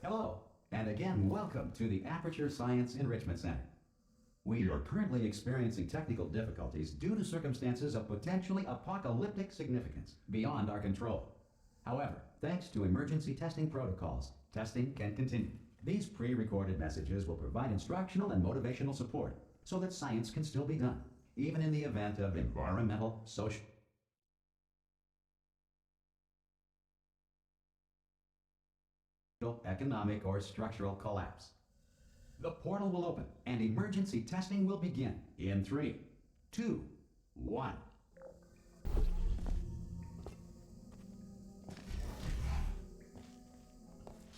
Hello, and again welcome to the Aperture Science Enrichment Center. We are currently experiencing technical difficulties due to circumstances of potentially apocalyptic significance beyond our control. However, thanks to emergency testing protocols, testing can continue. These pre-recorded messages will provide instructional and motivational support so that science can still be done, even in the event of environmental, social, economic, or structural collapse. The portal will open and emergency testing will begin in 3, 2, 1.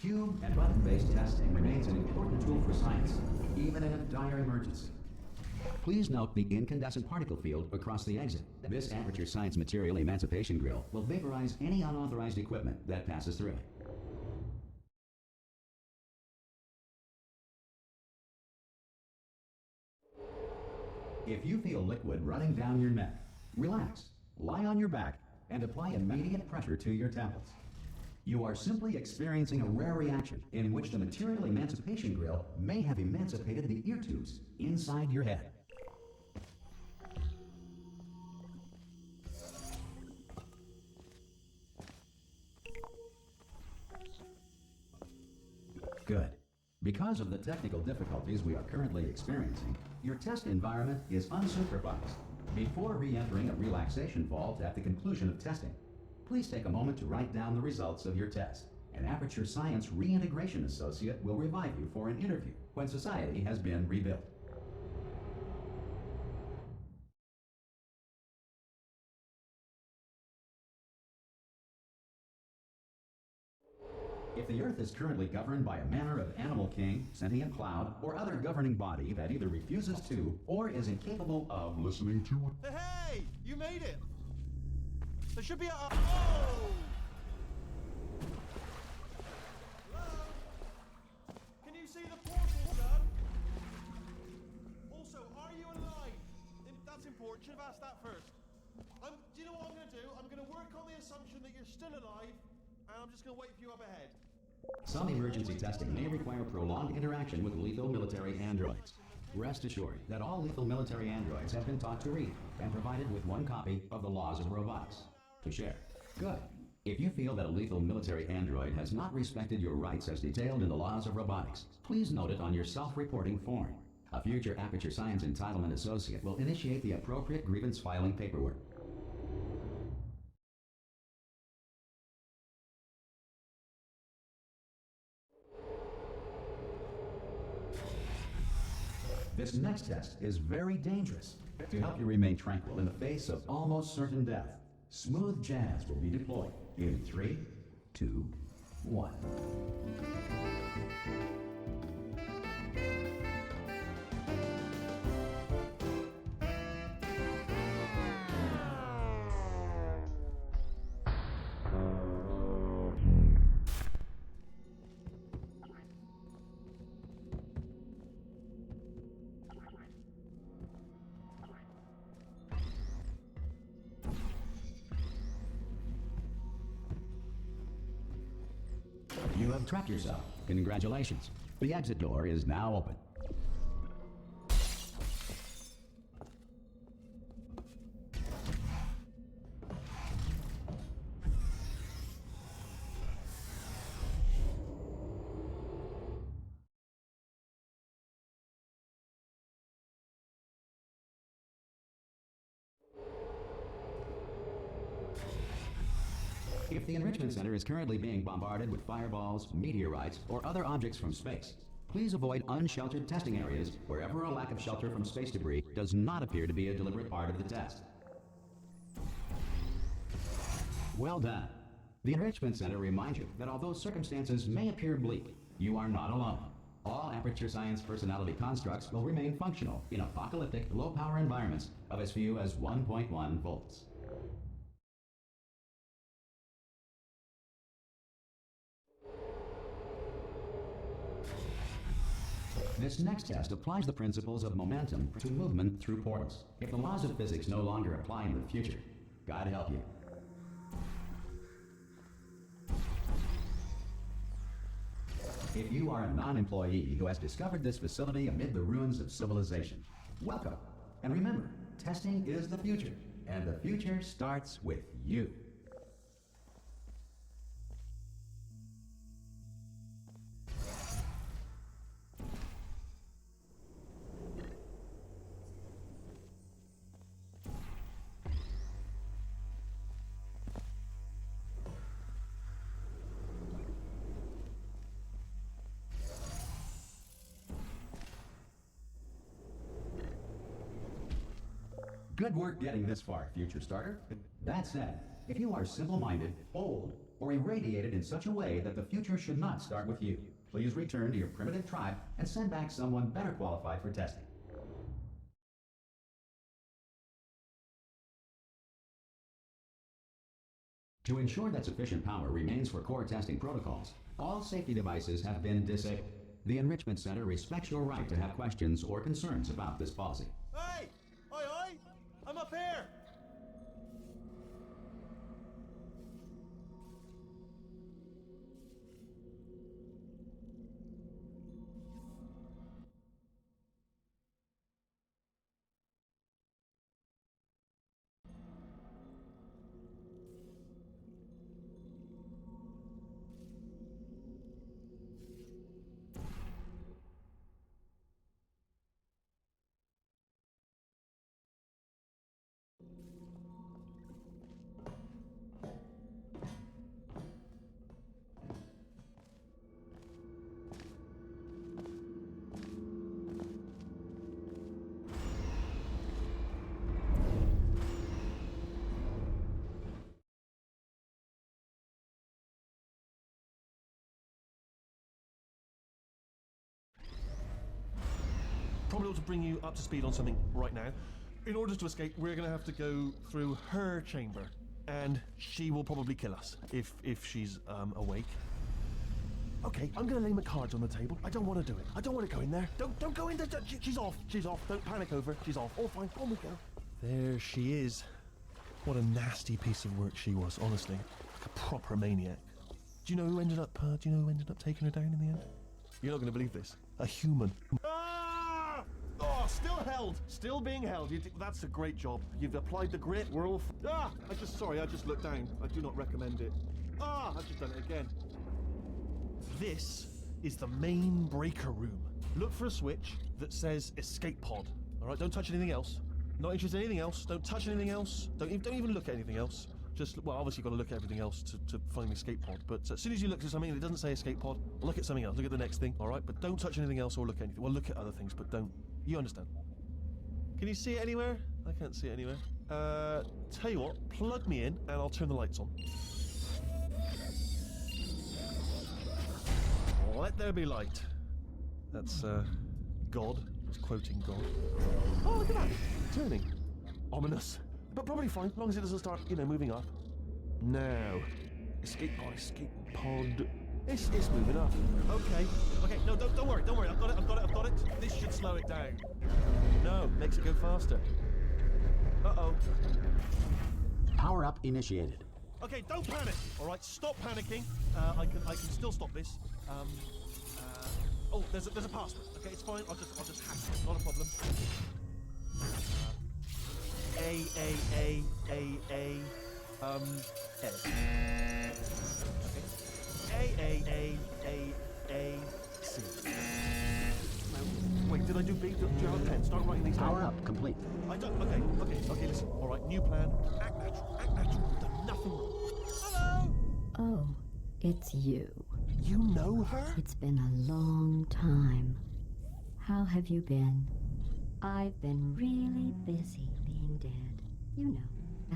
Cube and button-based testing remains an important tool for science, even in a dire emergency. Please note the incandescent particle field across the exit. This Aperture Science Material Emancipation Grill will vaporize any unauthorized equipment that passes through it. If you feel liquid running down your neck, relax, lie on your back, and apply immediate pressure to your temples. You are simply experiencing a rare reaction in which the Material Emancipation Grill may have emancipated the ear tubes inside your head. Good. Because of the technical difficulties we are currently experiencing, your test environment is unsupervised. Before re-entering a relaxation vault at the conclusion of testing, please take a moment to write down the results of your test. An Aperture Science Reintegration Associate will revive you for an interview when society has been rebuilt. If the Earth is currently governed by a manner of animal king, sentient cloud, or other governing body that either refuses to or is incapable of listening to it. Hey! You made it! There should be a... Oh! Hello? Can you see the portal, sir? Also, are you alive? That's important. Should have asked that first. Do you know what I'm going to do? I'm going to work on the assumption that you're still alive, and I'm just going to wait for you up ahead. Some emergency testing may require prolonged interaction with lethal military androids. Rest assured that all lethal military androids have been taught to read and provided with one copy of the Laws of Robotics to share. Good. If you feel that a lethal military android has not respected your rights as detailed in the Laws of Robotics, please note it on your self-reporting form. A future Aperture Science Entitlement Associate will initiate the appropriate grievance filing paperwork. This next test is very dangerous. To help you remain tranquil in the face of almost certain death, smooth jazz will be deployed in 3, 2, 1. You have trapped yourself. Congratulations. The exit door is now open. If the Enrichment Center is currently being bombarded with fireballs, meteorites, or other objects from space, please avoid unsheltered testing areas wherever a lack of shelter from space debris does not appear to be a deliberate part of the test. Well done. The Enrichment Center reminds you that although circumstances may appear bleak, you are not alone. All Aperture Science personality constructs will remain functional in apocalyptic, low-power environments of as few as 1.1 volts. This next test applies the principles of momentum to movement through portals. If the laws of physics no longer apply in the future, God help you. If you are a non-employee who has discovered this facility amid the ruins of civilization, welcome. And remember, testing is the future, and the future starts with you. Good work getting this far, future starter. That said, if you are simple-minded, old, or irradiated in such a way that the future should not start with you, please return to your primitive tribe and send back someone better qualified for testing. To ensure that sufficient power remains for core testing protocols, all safety devices have been disabled. The Enrichment Center respects your right to have questions or concerns about this policy. Hey! Oi, oi! I'm up here! Probably ought to bring you up to speed on something right now. In order to escape, we're going to have to go through her chamber, and she will probably kill us if she's awake. Okay, I'm going to lay my cards on the table. I don't want to do it. I don't want to go in there. Don't go in there. She's off. She's off. Don't panic over. She's off. All fine. On we go. There she is. What a nasty piece of work she was. Honestly, like a proper maniac. Do you know who ended up? Taking her down in the end? You're not going to believe this. A human. Oh, still held. Still being held. That's a great job. You've applied the grit. We're all... I just looked down. I do not recommend it. I've just done it again. This is the main breaker room. Look for a switch that says escape pod. All right, don't touch anything else. Not interested in anything else. Don't touch anything else. Don't even look at anything else. Just, well, obviously you've got to look at everything else to find the escape pod. But as soon as you look at something and it doesn't say escape pod, look at something else. Look at the next thing, all right? But don't touch anything else or look at anything. Well, look at other things, but don't. You understand? Can you see it anywhere? I can't see it anywhere. Tell you what, plug me in and I'll turn the lights on. Let there be light. That's, God. It's quoting God. Oh, look at that. Turning. Ominous. But probably fine, as long as it doesn't start, moving up. Now. Escape pod. It's moving up. Okay. No, don't worry. I've got it. This should slow it down. No, makes it go faster. Uh-oh. Power up initiated. Okay, don't panic. All right, stop panicking. I can still stop this. Oh, there's a password. Okay, it's fine. I'll just hack it. Not a problem. A. C. Wait, did I do big? Do you have a pen? Start writing these down. Power up complete. I don't. Okay, listen. All right, new plan. Act natural. You've done nothing wrong. Hello? Oh, it's you. You know her? It's been a long time. How have you been? I've been really busy being dead. You know,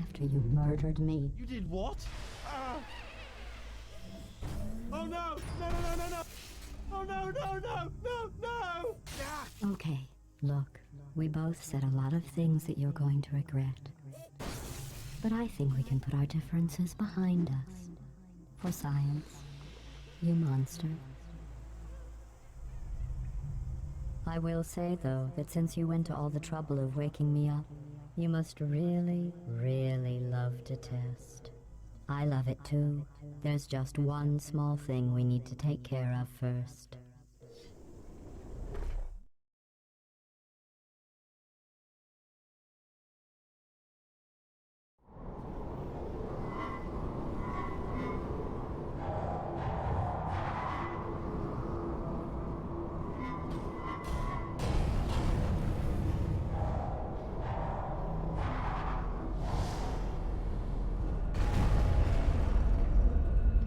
after you murdered me. You did what? Oh no! No! Oh no! Okay, look, we both said a lot of things that you're going to regret. But I think we can put our differences behind us. For science, you monster. I will say, though, that since you went to all the trouble of waking me up, you must really, really love to test. I love it too. There's just one small thing we need to take care of first.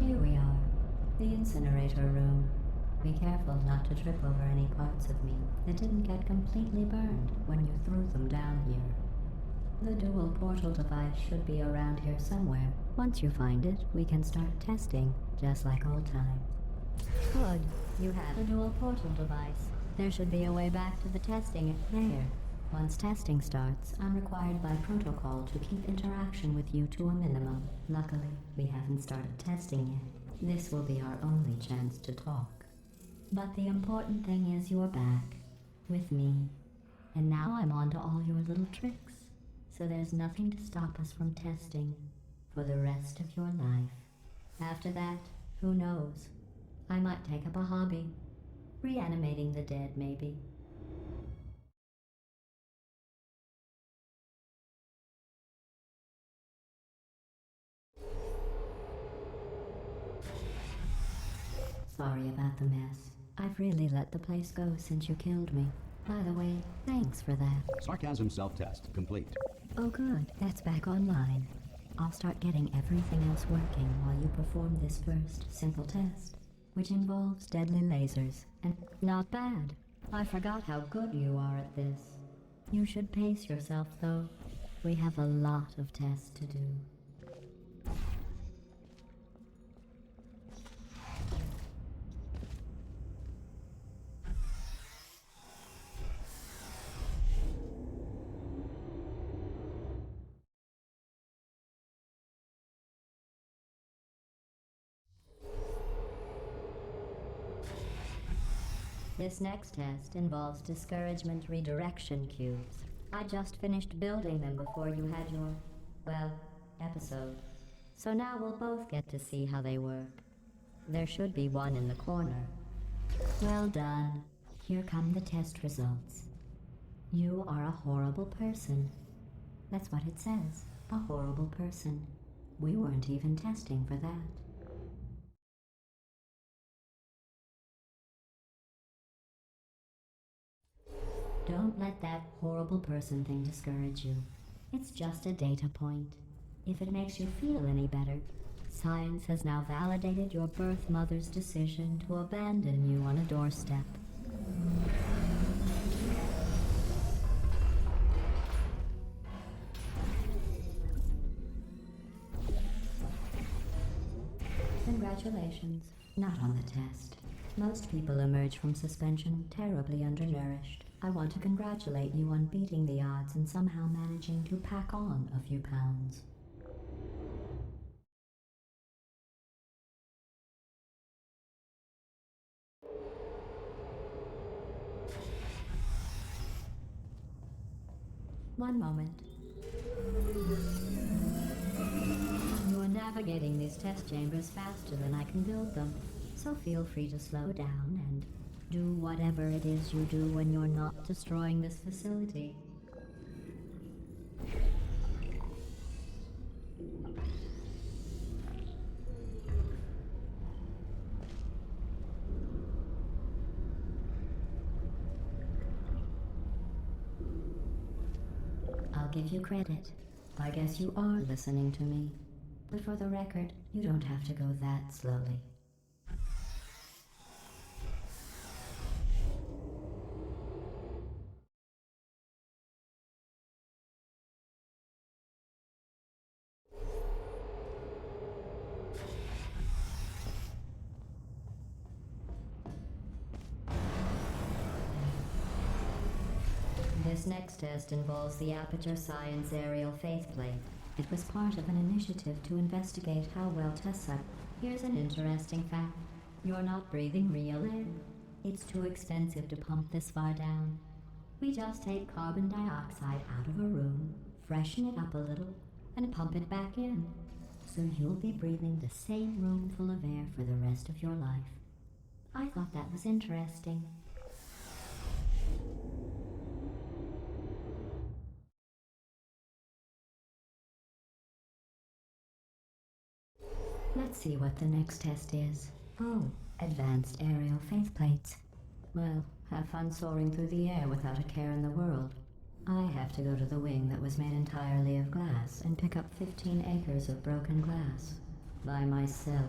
Here we are, the Incinerator Room. Be careful not to trip over any parts of me that didn't get completely burned when you threw them down here. The dual portal device should be around here somewhere. Once you find it, we can start testing, just like old times. Good. You have a dual portal device. There should be a way back to the testing there. Once testing starts, I'm required by protocol to keep interaction with you to a minimum. Luckily, we haven't started testing yet. This will be our only chance to talk. But the important thing is you're back, with me. And now I'm on to all your little tricks. So there's nothing to stop us from testing for the rest of your life. After that, who knows? I might take up a hobby. Reanimating the dead, maybe. Sorry about the mess. I've really let the place go since you killed me. By the way, thanks for that. Sarcasm self-test complete. Oh good, that's back online. I'll start getting everything else working while you perform this first simple test, which involves deadly lasers. And not bad. I forgot how good you are at this. You should pace yourself though. We have a lot of tests to do. This next test involves discouragement redirection cubes. I just finished building them before you had your, well, episode. So now we'll both get to see how they work. There should be one in the corner. Well done. Here come the test results. You are a horrible person. That's what it says, a horrible person. We weren't even testing for that. Don't let that horrible person thing discourage you. It's just a data point. If it makes you feel any better, science has now validated your birth mother's decision to abandon you on a doorstep. Congratulations. Not on the test. Most people emerge from suspension terribly undernourished. I want to congratulate you on beating the odds and somehow managing to pack on a few pounds. One moment. You're navigating these test chambers faster than I can build them, so feel free to slow down and do whatever it is you do when you're not destroying this facility. I'll give you credit. I guess you are listening to me. But for the record, you don't have to go that slowly. This next test involves the Aperture Science Aerial Faithplate. It was part of an initiative to investigate how well tests are. Here's an interesting fact. You're not breathing real air. It's too expensive to pump this far down. We just take carbon dioxide out of a room, freshen it up a little, and pump it back in. So you'll be breathing the same room full of air for the rest of your life. I thought that was interesting. Let's see what the next test is. Oh, advanced aerial faceplates. Well, have fun soaring through the air without a care in the world. I have to go to the wing that was made entirely of glass and pick up 15 acres of broken glass. By myself.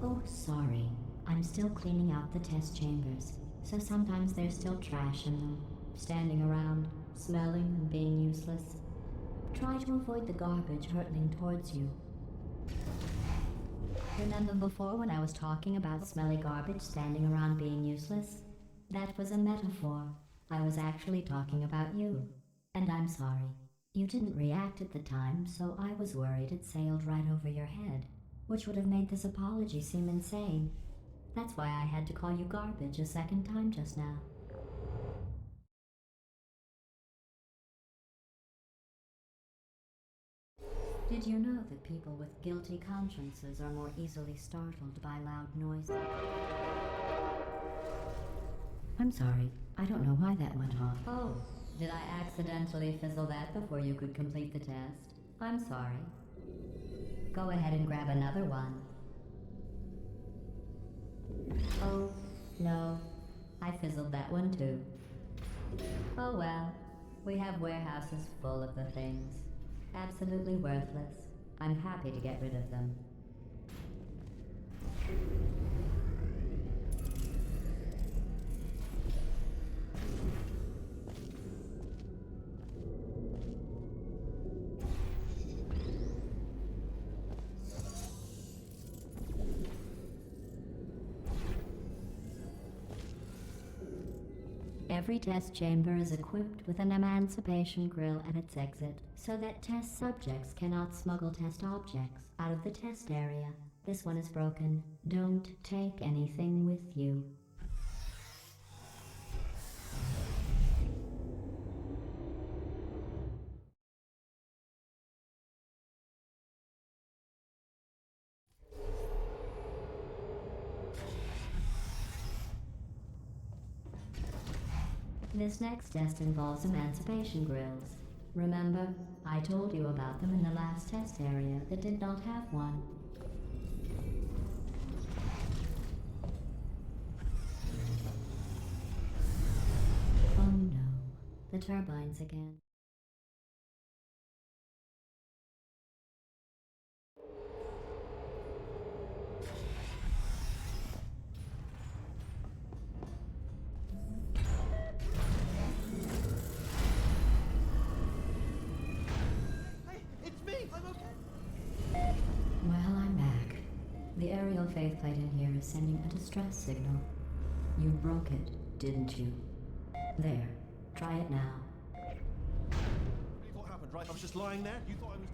Oh, sorry. I'm still cleaning out the test chambers, so sometimes there's still trash in them, standing around, smelling and being useless. Try to avoid the garbage hurtling towards you. Remember before when I was talking about smelly garbage standing around being useless? That was a metaphor. I was actually talking about you. And I'm sorry. You didn't react at the time, so I was worried it sailed right over your head, which would have made this apology seem insane. That's why I had to call you garbage a second time just now. Did you know that people with guilty consciences are more easily startled by loud noises? I'm sorry, I don't know why that went off. Oh, did I accidentally fizzle that before you could complete the test? I'm sorry. Go ahead and grab another one. Oh, no. I fizzled that one too. Oh well. We have warehouses full of the things. Absolutely worthless. I'm happy to get rid of them. Every test chamber is equipped with an emancipation grill at its exit, so that test subjects cannot smuggle test objects out of the test area. This one is broken. Don't take anything with you. This next test involves emancipation grills. Remember, I told you about them in the last test area that did not have one. Oh no, the turbines again. Well, I'm back. The aerial faceplate in here is sending a distress signal. You broke it, didn't you? There. Try it now. What happened, right? I was just lying there. You thought I was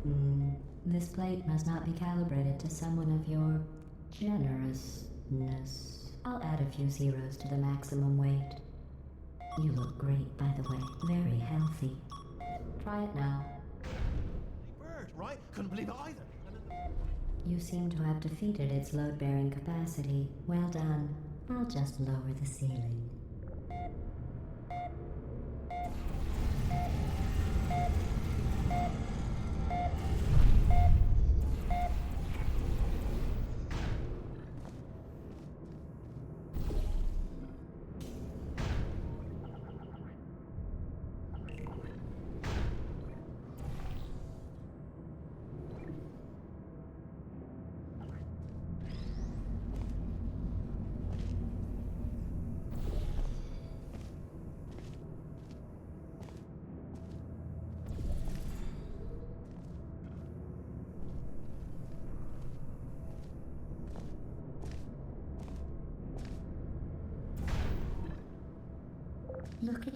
done. This plate must not be calibrated to someone of your generousness. I'll add a few zeros to the maximum weight. You look great, by the way. Very healthy. Try it now. Bird, right? Couldn't believe it either. You seem to have defeated its load-bearing capacity. Well done. I'll just lower the ceiling.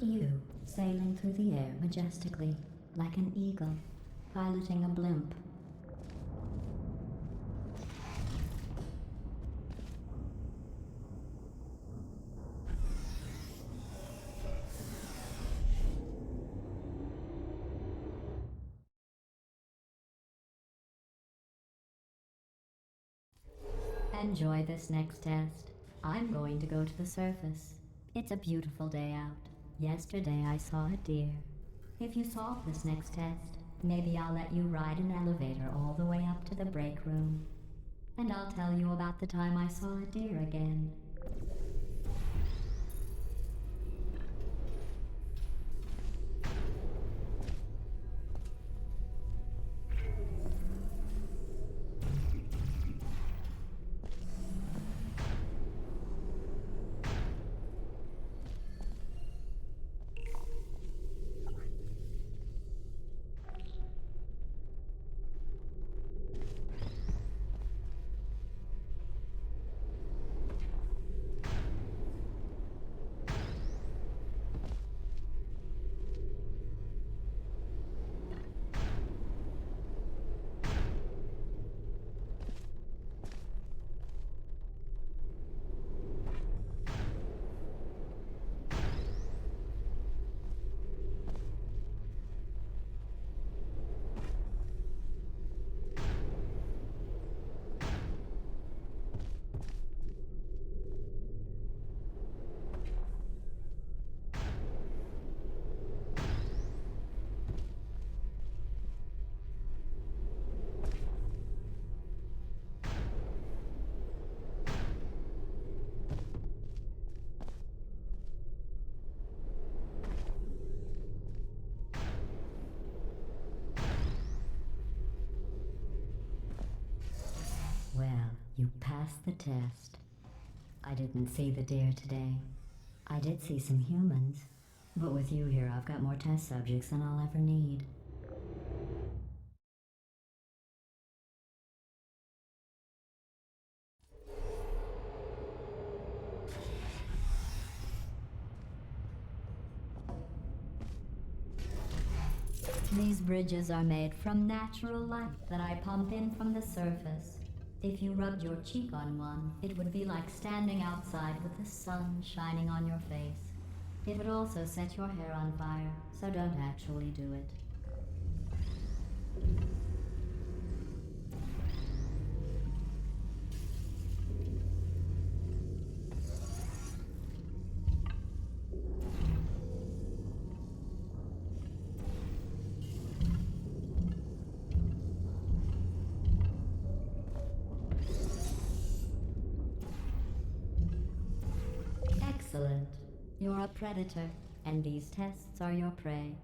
You, sailing through the air majestically, like an eagle, piloting a blimp. Enjoy this next test. I'm going to go to the surface. It's a beautiful day out. Yesterday I saw a deer. If you solve this next test, maybe I'll let you ride an elevator all the way up to the break room. And I'll tell you about the time I saw a deer again. Well, you passed the test. I didn't see the deer today. I did see some humans, but with you here I've got more test subjects than I'll ever need. These bridges are made from natural light that I pump in from the surface. If you rubbed your cheek on one, it would be like standing outside with the sun shining on your face. It would also set your hair on fire, so don't actually do it. Excellent. You're a predator, and these tests are your prey.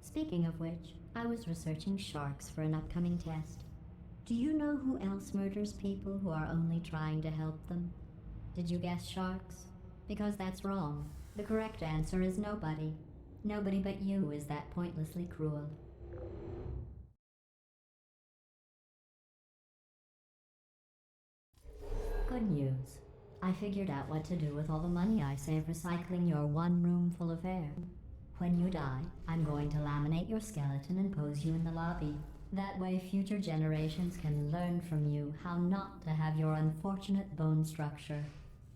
Speaking of which, I was researching sharks for an upcoming test. Do you know who else murders people who are only trying to help them? Did you guess sharks? Because that's wrong. The correct answer is nobody. Nobody but you is that pointlessly cruel. Good news. I figured out what to do with all the money I save recycling your one room full of air. When you die, I'm going to laminate your skeleton and pose you in the lobby. That way future generations can learn from you how not to have your unfortunate bone structure.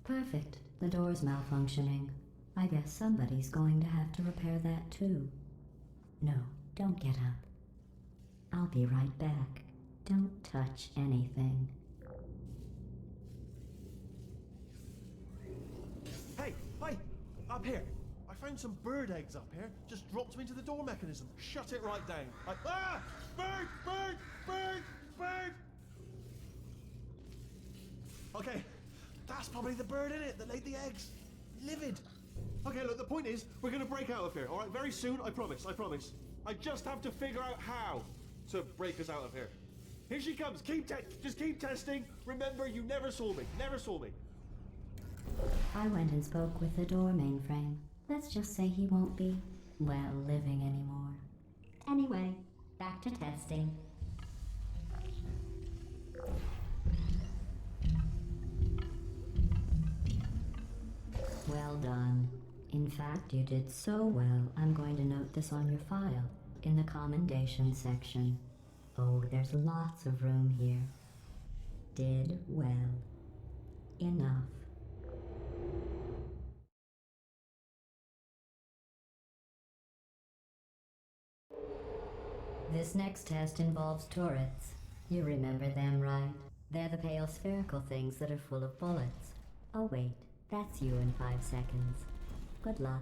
Perfect. The door's malfunctioning. I guess somebody's going to have to repair that too. No, don't get up. I'll be right back. Don't touch anything. Hey, up here. I found some bird eggs up here. Just dropped them into the door mechanism. Shut it right down. Bird! Okay, that's probably the bird in it that laid the eggs. Livid. Okay, look, the point is, we're gonna break out of here, all right? Very soon, I promise. I just have to figure out how to break us out of here. Here she comes. Just keep testing. Remember, you never saw me. I went and spoke with the door mainframe. Let's just say he won't be, well, living anymore. Anyway, back to testing. Well done. In fact, you did so well, I'm going to note this on your file, in the commendation section. Oh, there's lots of room here. Did well. Enough. This next test involves turrets. You remember them, right? They're the pale spherical things that are full of bullets. Oh wait, that's you in 5 seconds. Good luck.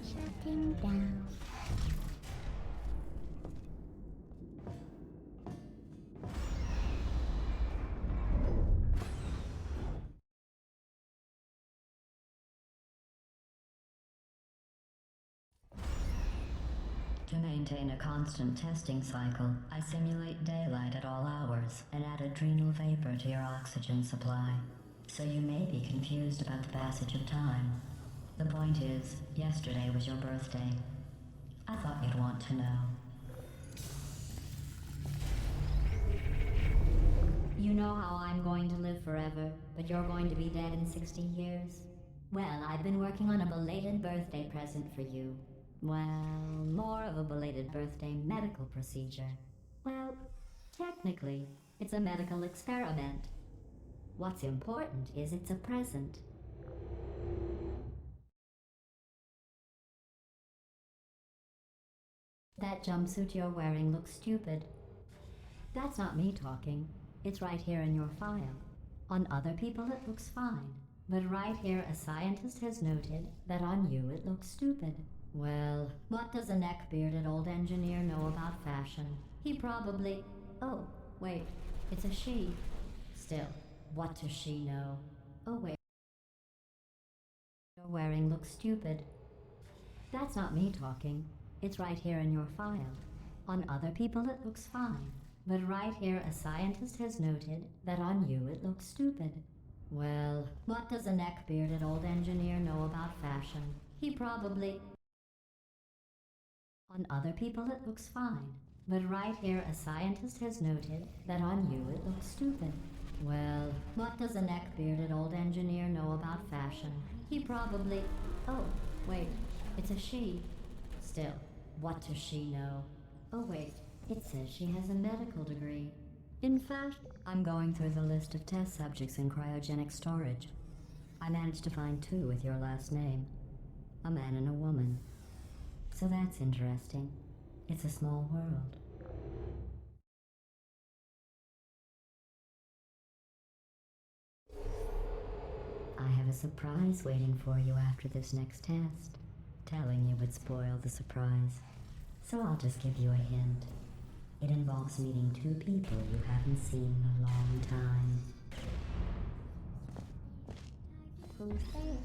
Shutting down. To maintain a constant testing cycle, I simulate daylight at all hours and add adrenal vapor to your oxygen supply. So you may be confused about the passage of time. The point is, yesterday was your birthday. I thought you'd want to know. You know how I'm going to live forever, but you're going to be dead in 60 years? Well, I've been working on a belated birthday present for you. Well, more of a belated birthday medical procedure. Well, technically, it's a medical experiment. What's important is it's a present. That jumpsuit you're wearing looks stupid. That's not me talking. It's right here in your file. On other people it looks fine. But right here a scientist has noted that on you it looks stupid. Well, what does a neck-bearded old engineer know about fashion? He probably... Oh, wait, it's a she. Still, what does she know? Oh wait. You're wearing looks stupid. That's not me talking. It's right here in your file. On other people it looks fine. But right here a scientist has noted that on you it looks stupid. Well, what does a neck-bearded old engineer know about fashion? He probably... On other people it looks fine. But right here a scientist has noted that on you it looks stupid. Well, what does a neck-bearded old engineer know about fashion? He probably... Oh, wait, it's a she. Still, what does she know? Oh wait, it says she has a medical degree. In fact, I'm going through the list of test subjects in cryogenic storage. I managed to find 2 with your last name. A man and a woman. So that's interesting. It's a small world. I have a surprise waiting for you after this next test. Telling you would spoil the surprise. So I'll just give you a hint. It involves meeting 2 people you haven't seen in a long time. Who's there?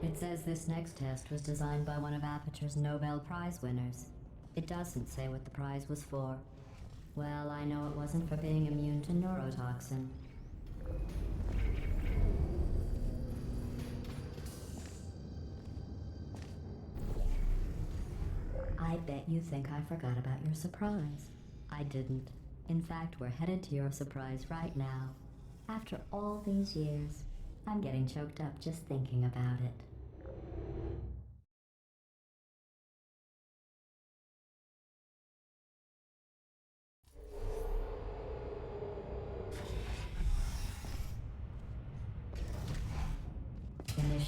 It says this next test was designed by one of Aperture's Nobel Prize winners. It doesn't say what the prize was for. Well, I know it wasn't for being immune to neurotoxin. I bet you think I forgot about your surprise. I didn't. In fact, we're headed to your surprise right now. After all these years, I'm getting choked up just thinking about it.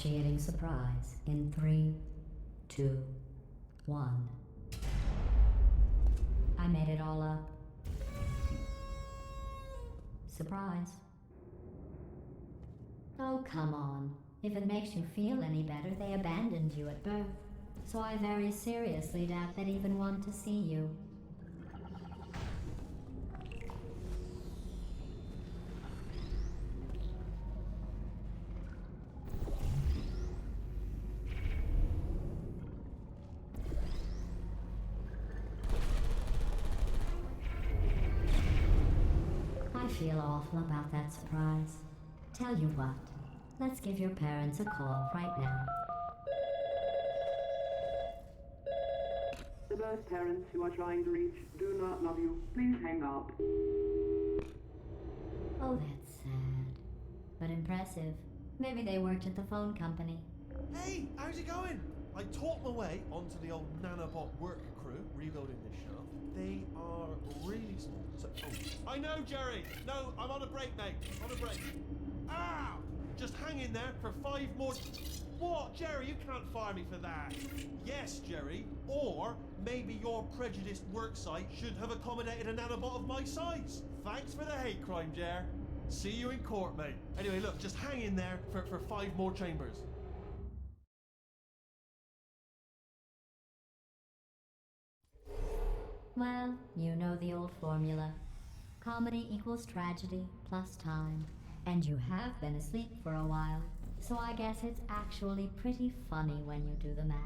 Initiating surprise in 3, 2, 1. I made it all up. Surprise. Oh, come on. If it makes you feel any better, they abandoned you at birth. So I very seriously doubt they'd even want to see you. I feel awful about that surprise. Tell you what, let's give your parents a call right now. The birth parents you are trying to reach do not love you. Please hang up. Oh, that's sad. But impressive. Maybe they worked at the phone company. Hey, how's it going? I taught my way onto the old nanobot work crew rebuilding this shaft. They are really small. So, I know, Jerry. No, I'm on a break, mate. On a break. Ow! Just hang in there for 5 more. What, Jerry? You can't fire me for that. Yes, Jerry. Or maybe your prejudiced worksite should have accommodated a nanobot of my size. Thanks for the hate crime, Jer. See you in court, mate. Anyway, look, just hang in there for 5 more chambers. Well, you know the old formula. Comedy equals tragedy plus time. And you have been asleep for a while, so I guess it's actually pretty funny when you do the math.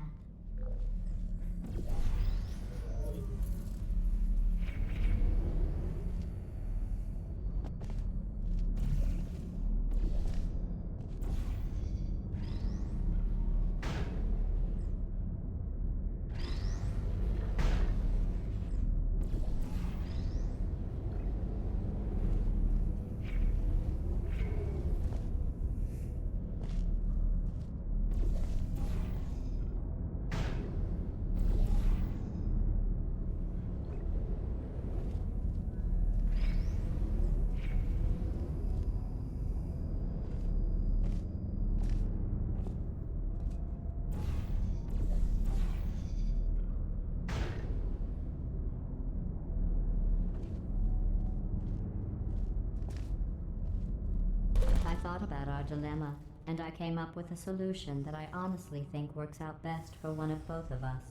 I thought about our dilemma, and I came up with a solution that I honestly think works out best for one of both of us.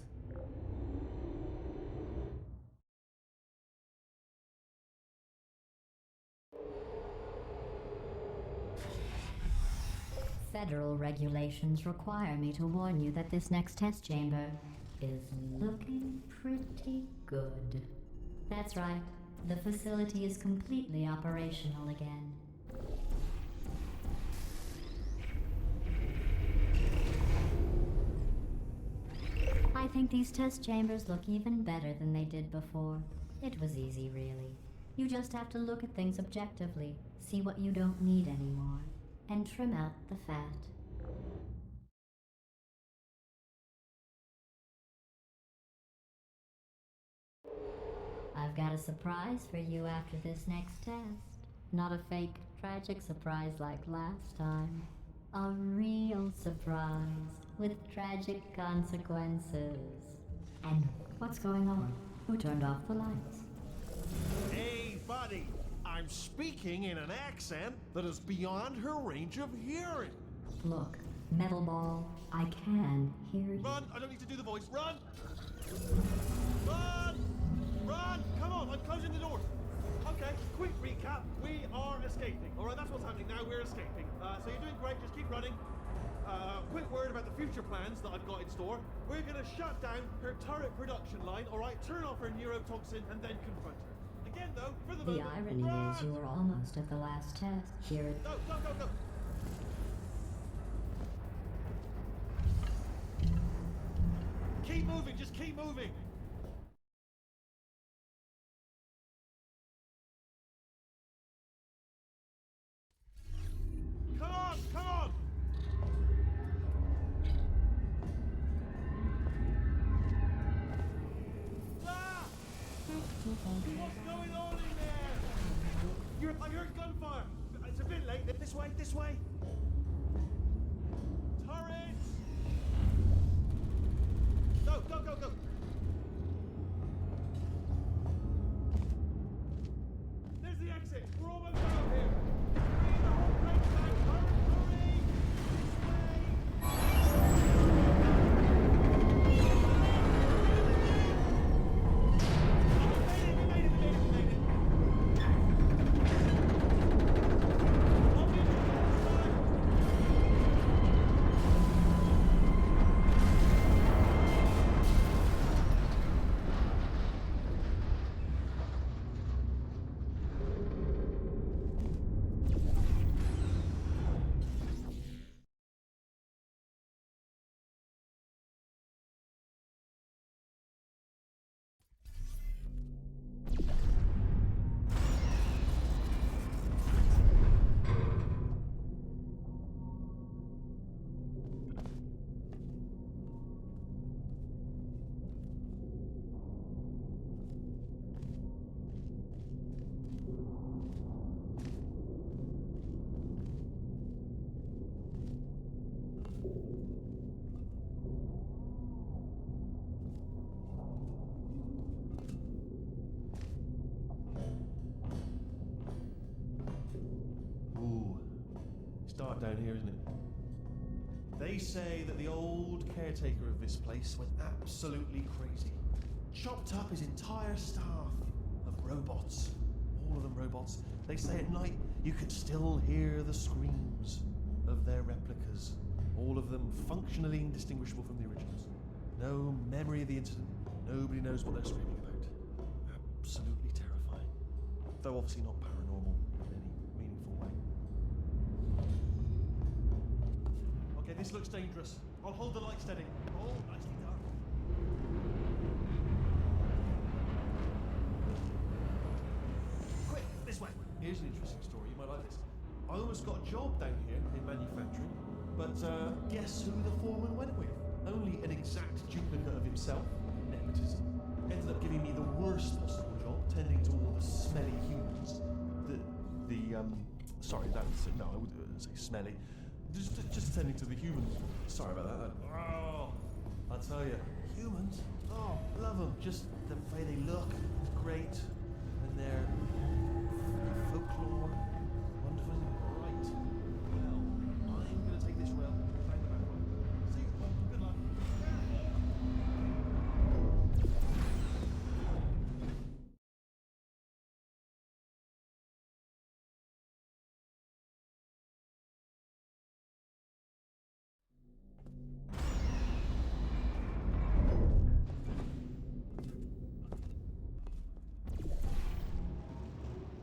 Federal regulations require me to warn you that this next test chamber is looking pretty good. That's right, the facility is completely operational again. I think these test chambers look even better than they did before. It was easy, really. You just have to look at things objectively, see what you don't need anymore, and trim out the fat. I've got a surprise for you after this next test. Not a fake, tragic surprise like last time. A real surprise with tragic consequences. And what's going on? Who turned off the lights? Hey, buddy. I'm speaking in an accent that is beyond her range of hearing. Look, Metal Ball, I can hear you. Run! I don't need to do the voice. Run! Run! Run! Come on, I'm closing the doors. Okay, quick recap. We are escaping. All right, that's what's happening now. We're escaping. So you're doing great. Just keep running. Quick word about the future plans that I've got in store. We're going to shut down her turret production line, all right? Turn off her neurotoxin and then confront her. Again, though, for the The moment... irony is you were almost at the last test here at... Go, go, go, go! Keep moving, just keep moving! Come on, come on! Ah! What's going on in there? I heard gunfire. It's a bit late. This way, this way. Turret Go, go, go! There's the exit! We're almost out here! Bring the whole place back! Hurry! Dark down here, isn't it? They say that the old caretaker of this place went absolutely crazy. Chopped up his entire staff of robots. All of them robots. They say at night you could still hear the screams of their replicas. All of them functionally indistinguishable from the originals. No memory of the incident. Nobody knows what they're screaming about. Absolutely terrifying. Though obviously not paranormal in any meaningful way. Okay, this looks dangerous. I'll hold the light steady. Oh, nicely done. Quick, this way. Here's an interesting story. You might like this. I almost got a job down here in manufacturing, but guess who the foreman went with? Only an exact duplicate of himself. Nepotism. Ended up giving me the worst possible job, tending to all the smelly humans. Sorry, that's no, I wouldn't say smelly. Just tending to the humans. Sorry about that. Oh, I'll tell you, humans. Oh, love them. Just the way they look, great, and their folklore, wonderful. Right. Well, I'm going to take this rail down the back one. See you. Good luck.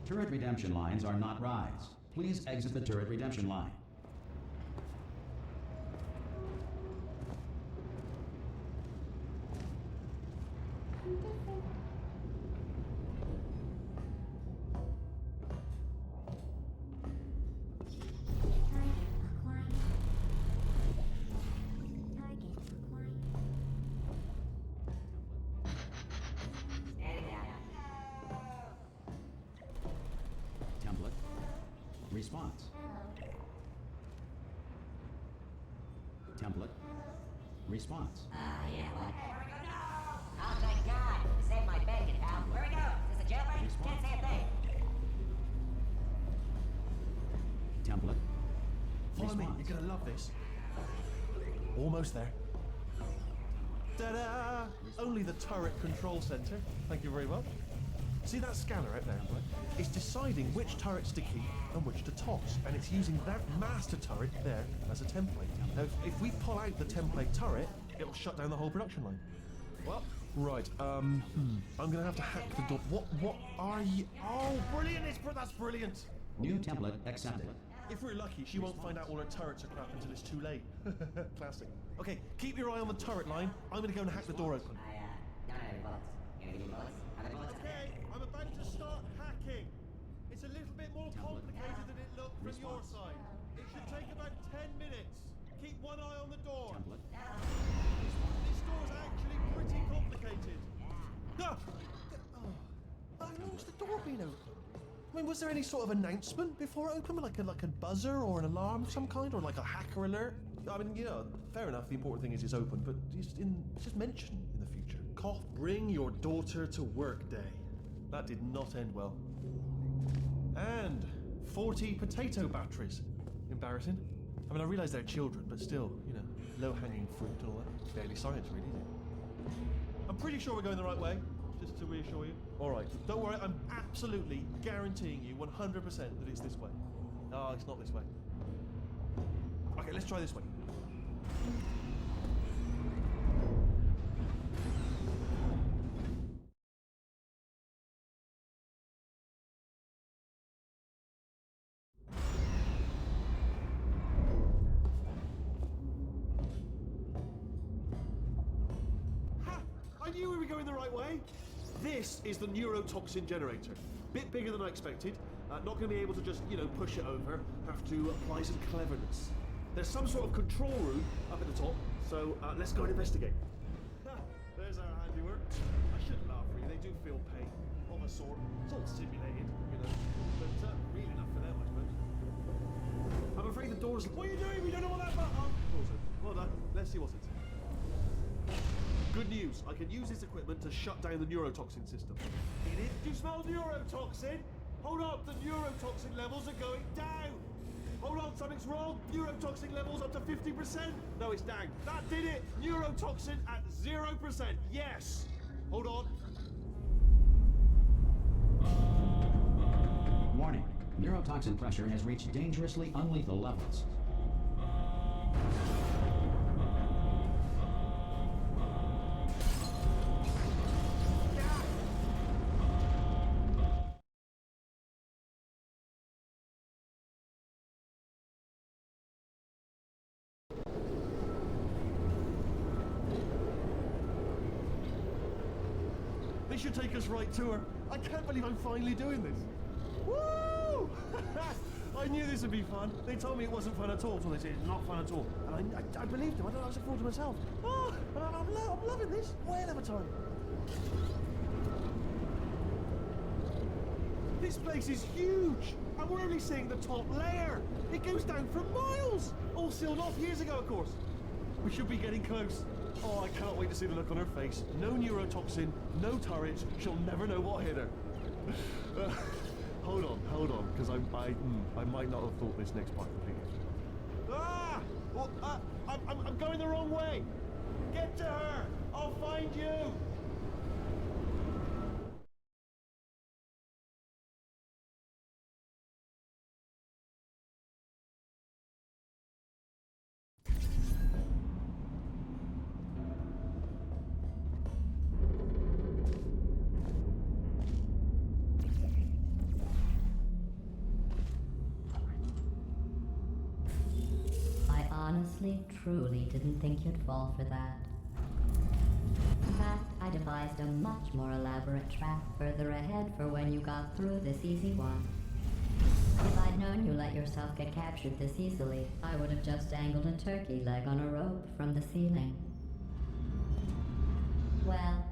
Turret redemption lines are not rides. Please exit the turret redemption line. Response. Template. Response. Yeah, what? Where we go now? Oh, thank God. You saved my bacon, pal. Where we go? Is this a jailbreak? Response. Can't say a thing. Template. Follow me. Response. You're gonna love this. Almost there. Ta-da! Only the turret control center. Thank you very much. See that scanner out there, right? It's deciding which turrets to keep and which to toss, and it's using that master turret there as a template. Now, if we pull out the template turret, it'll shut down the whole production line. Well, right. I'm gonna have to hack the door. What are you? Oh, brilliant! That's brilliant. New template accepted. If we're lucky, she won't find out all her turrets are crap until it's too late. Classic. Okay, keep your eye on the turret line. I'm gonna go and hack the door open. I don't have any bullets. You gonna give me bullets? How many bullets? Okay, I'm about to start hacking. It's a little bit more complicated than it looked from your side. It should take about 10 minutes. Keep one eye on the door. Template. This door's actually pretty complicated. Ah! Oh, how long's the door been open? I mean, was there any sort of announcement before it opened, like a buzzer or an alarm of some kind, or like a hacker alert? I mean, fair enough. The important thing is it's open, but it's just mentioned in the Cough, bring your daughter to work day. That did not end well. And 40 potato batteries. Embarrassing. I mean, I realise they're children, but still, you know, low-hanging fruit and all that. Daily science, really, isn't it? I'm pretty sure we're going the right way, just to reassure you. All right, don't worry, I'm absolutely guaranteeing you 100% that it's this way. Oh, it's not this way. Okay, let's try this way. I knew we were going the right way. This is the neurotoxin generator. Bit bigger than I expected. Not going to be able to just, you know, push it over. Have to apply some cleverness. There's some sort of control room up at the top, so let's go and investigate. There's our handiwork. I shouldn't laugh, really. They do feel pain of a sort. It's all simulated, you know, but really enough for them, I suppose. I'm afraid the door's... What are you doing? We don't know what that button... Well done. Let's see what's inside. Good news, I can use this equipment to shut down the neurotoxin system. Do you smell neurotoxin? Hold on, the neurotoxin levels are going down. Hold on, something's wrong. Neurotoxin levels up to 50%. No, it's down. That did it. Neurotoxin at 0%. Yes. Hold on. Warning. Neurotoxin pressure has reached dangerously unlethal levels. This should take us right to her. I can't believe I'm finally doing this. Woo! I knew this would be fun. They told me it wasn't fun at all, so they said it's not fun at all. And I believed them. I don't know, I was a fool to myself. Oh, I'm loving this. Whale of a time. This place is huge, and we're only seeing the top layer. It goes down for miles. All sealed off years ago, of course. We should be getting close. Oh, I can't wait to see the look on her face. No neurotoxin, no turret. She'll never know what hit her. Hold on, because I might not have thought this next part completely. Ah! Well, I'm going the wrong way. Get to her. I'll find you. Honestly, truly didn't think you'd fall for that. In fact, I devised a much more elaborate trap further ahead for when you got through this easy one. If I'd known you let yourself get captured this easily, I would have just dangled a turkey leg on a rope from the ceiling. Well,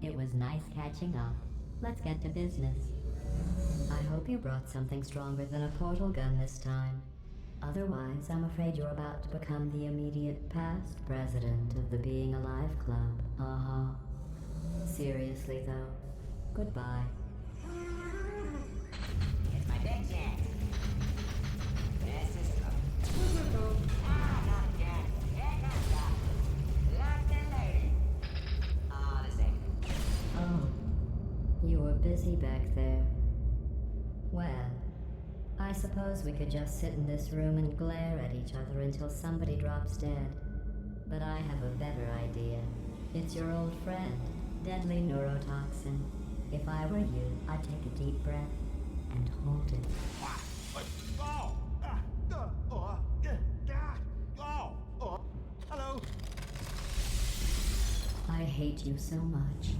it was nice catching up. Let's get to business. I hope you brought something stronger than a portal gun this time. Otherwise, I'm afraid you're about to become the immediate past president of the Being Alive Club. Seriously, though. Goodbye. It's my big chance. This is not again. Here comes the locked and loaded. Oh, the same. Oh, you were busy back there. Well, I suppose we could just sit in this room and glare at each other until somebody drops dead. But I have a better idea. It's your old friend, deadly neurotoxin. If I were you, I'd take a deep breath and hold it. Hello. I hate you so much.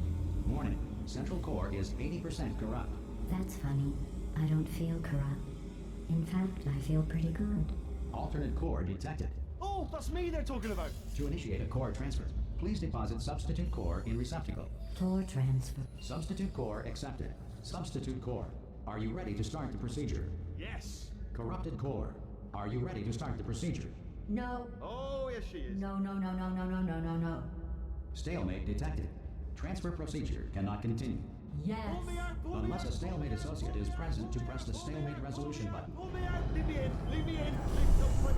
Warning. Central core is 80% corrupt. That's funny. I don't feel corrupt. In fact, I feel pretty good. Alternate core detected. Oh, that's me they're talking about. To initiate a core transfer, please deposit substitute core in receptacle. Core transfer. Substitute core accepted. Substitute core. Are you ready to start the procedure? Yes. Corrupted core. Are you ready to start the procedure? No. Oh, yes she is. No. Stalemate detected. Transfer procedure cannot continue. Yes. Pull me out! Pull me Unless out! a stalemate associate is present to press the stalemate resolution button. Pull me out! Leave me in! Leave me in!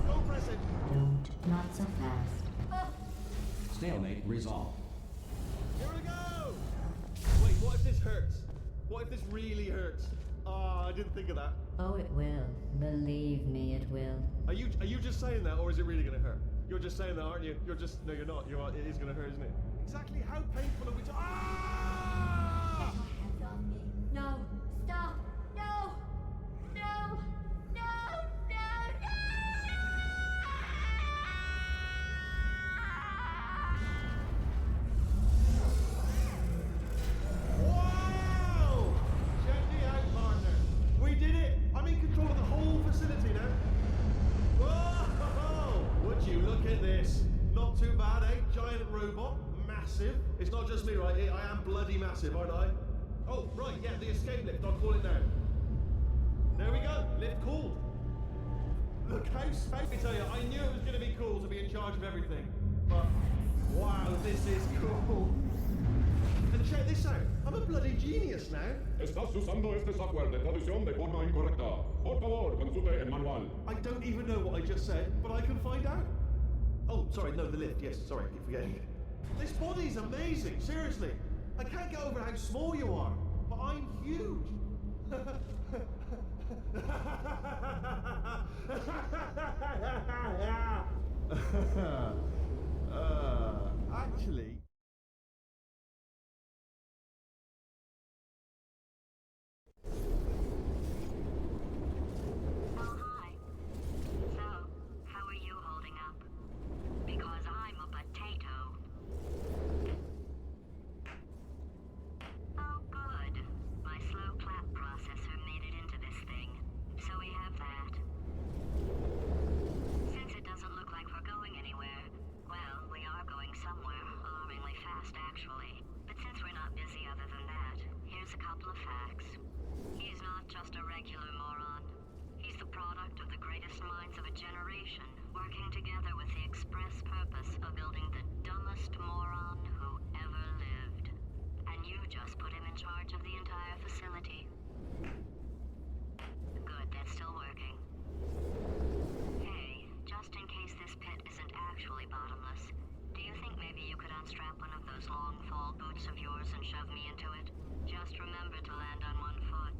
Don't press it! Don't. Not so fast. Stalemate resolved. Here we go! Wait, what if this hurts? What if this really hurts? Ah, I didn't think of that. Oh, it will. Believe me, it will. Are you just saying that, or is it really gonna hurt? You're just saying that, aren't you? No, you're not. It is gonna hurt, isn't it? Exactly how painful are we Ah! Hands on me. No. Stop. No. No. No. No. Wow! Check me out, partner. We did it! I'm in control of the whole facility now. Whoa! Would you look at this? Not too bad, eh? Giant robot. Massive. It's not just me, right? I am bloody massive, aren't I? Oh, right, yeah, the escape lift. I'll call it now. There we go. Lift cool. Look how let me tell you, I knew it was going to be cool to be in charge of everything. But, wow, this is cool. And check this out. I'm a bloody genius now. Estás usando este software de traducción de forma incorrecta. Por favor, consulte el manual. I don't even know what I just said, but I can find out. Oh, sorry, no, the lift. Yes, sorry, I keep forgetting. This body's amazing, seriously. I can't get over how small you are, but I'm huge. Actually... Oh, hi. So, how are you holding up? Because I'm a potato. Oh, good. My slow clap processor made it into this thing. So we have that. Since it doesn't look like we're going anywhere, well, we are going somewhere, alarmingly fast, actually. But since we're not busy other than that, here's a couple of facts. He's not just a regular moron. He's the product of the greatest minds of a generation, working together with the express purpose of building the dumbest moron who ever lived. And you just put him in charge of the entire facility. Good, that's still working. Hey, just in case this pit isn't actually bottomless, do you think maybe you could unstrap one of those long fall boots of yours and shove me into it? Just remember to land on one foot.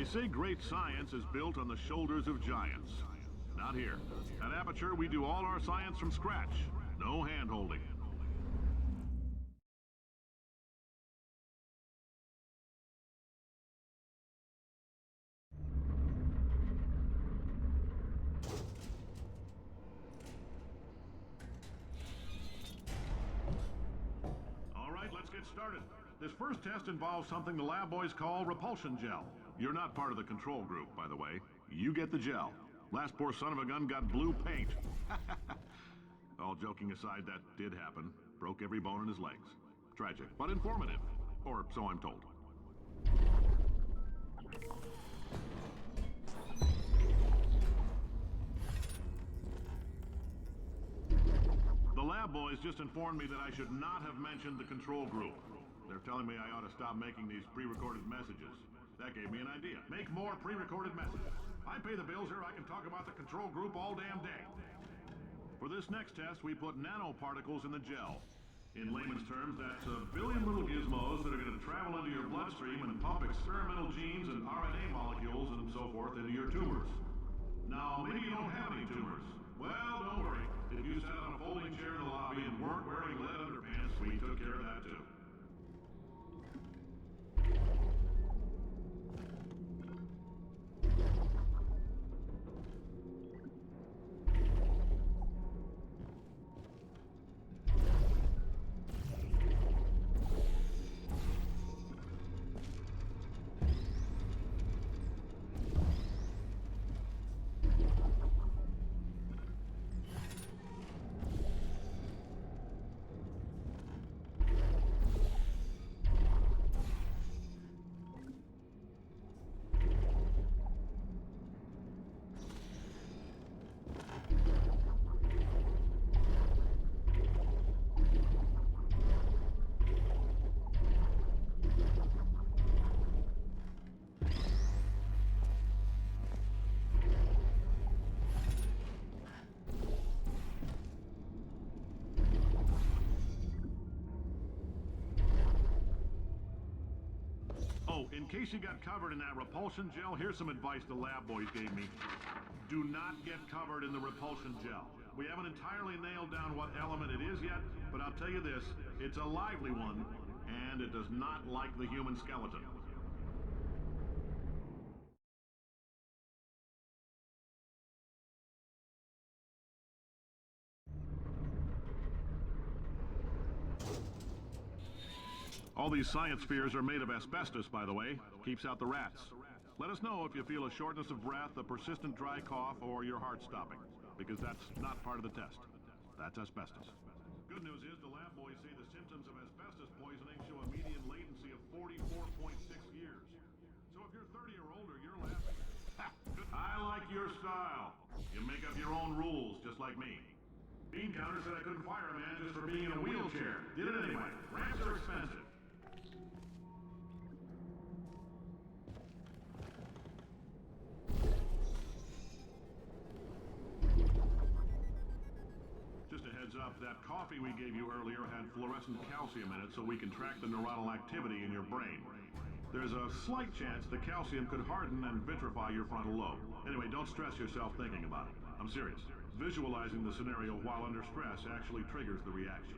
say great science is built on the shoulders of giants. Not here. At Aperture, we do all our science from scratch. No hand-holding. All right, let's get started. This first test involves something the lab boys call repulsion gel. You're not part of the control group, by the way. You get the gel. Last poor son of a gun got blue paint. All joking aside, that did happen. Broke every bone in his legs. Tragic, but informative. Or so I'm told. The lab boys just informed me that I should not have mentioned the control group. They're telling me I ought to stop making these pre-recorded messages. That gave me an idea. Make more pre-recorded messages. I pay the bills here, I can talk about the control group all damn day. For this next test, we put nanoparticles in the gel. In layman's terms, that's a billion little gizmos that are going to travel into your bloodstream and pump experimental genes and RNA molecules and so forth into your tumors. Now, maybe you don't have any tumors. Well, don't worry. If you sat on a folding chair in the lobby and weren't wearing lead underpants, we took care of that too. Oh, in case you got covered in that repulsion gel, here's some advice the lab boys gave me. Do not get covered in the repulsion gel. We haven't entirely nailed down what element it is yet, but I'll tell you this, it's a lively one, and it does not like the human skeleton. All these science spheres are made of asbestos, by the way. Keeps out the rats. Let us know if you feel a shortness of breath, a persistent dry cough, or your heart stopping, because that's not part of the test. That's asbestos. Good news is the lab boys say the symptoms of asbestos poisoning show a median latency of 44.6 years. So if you're 30 or older, you're laughing. Ha! I like your style. You make up your own rules, just like me. Bean counter said I couldn't fire a man just for being in a wheelchair. Did it anyway. Ramps are expensive. That coffee we gave you earlier had fluorescent calcium in it so we can track the neuronal activity in your brain. There's a slight chance the calcium could harden and vitrify your frontal lobe. Anyway, don't stress yourself thinking about it. I'm serious. Visualizing the scenario while under stress actually triggers the reaction.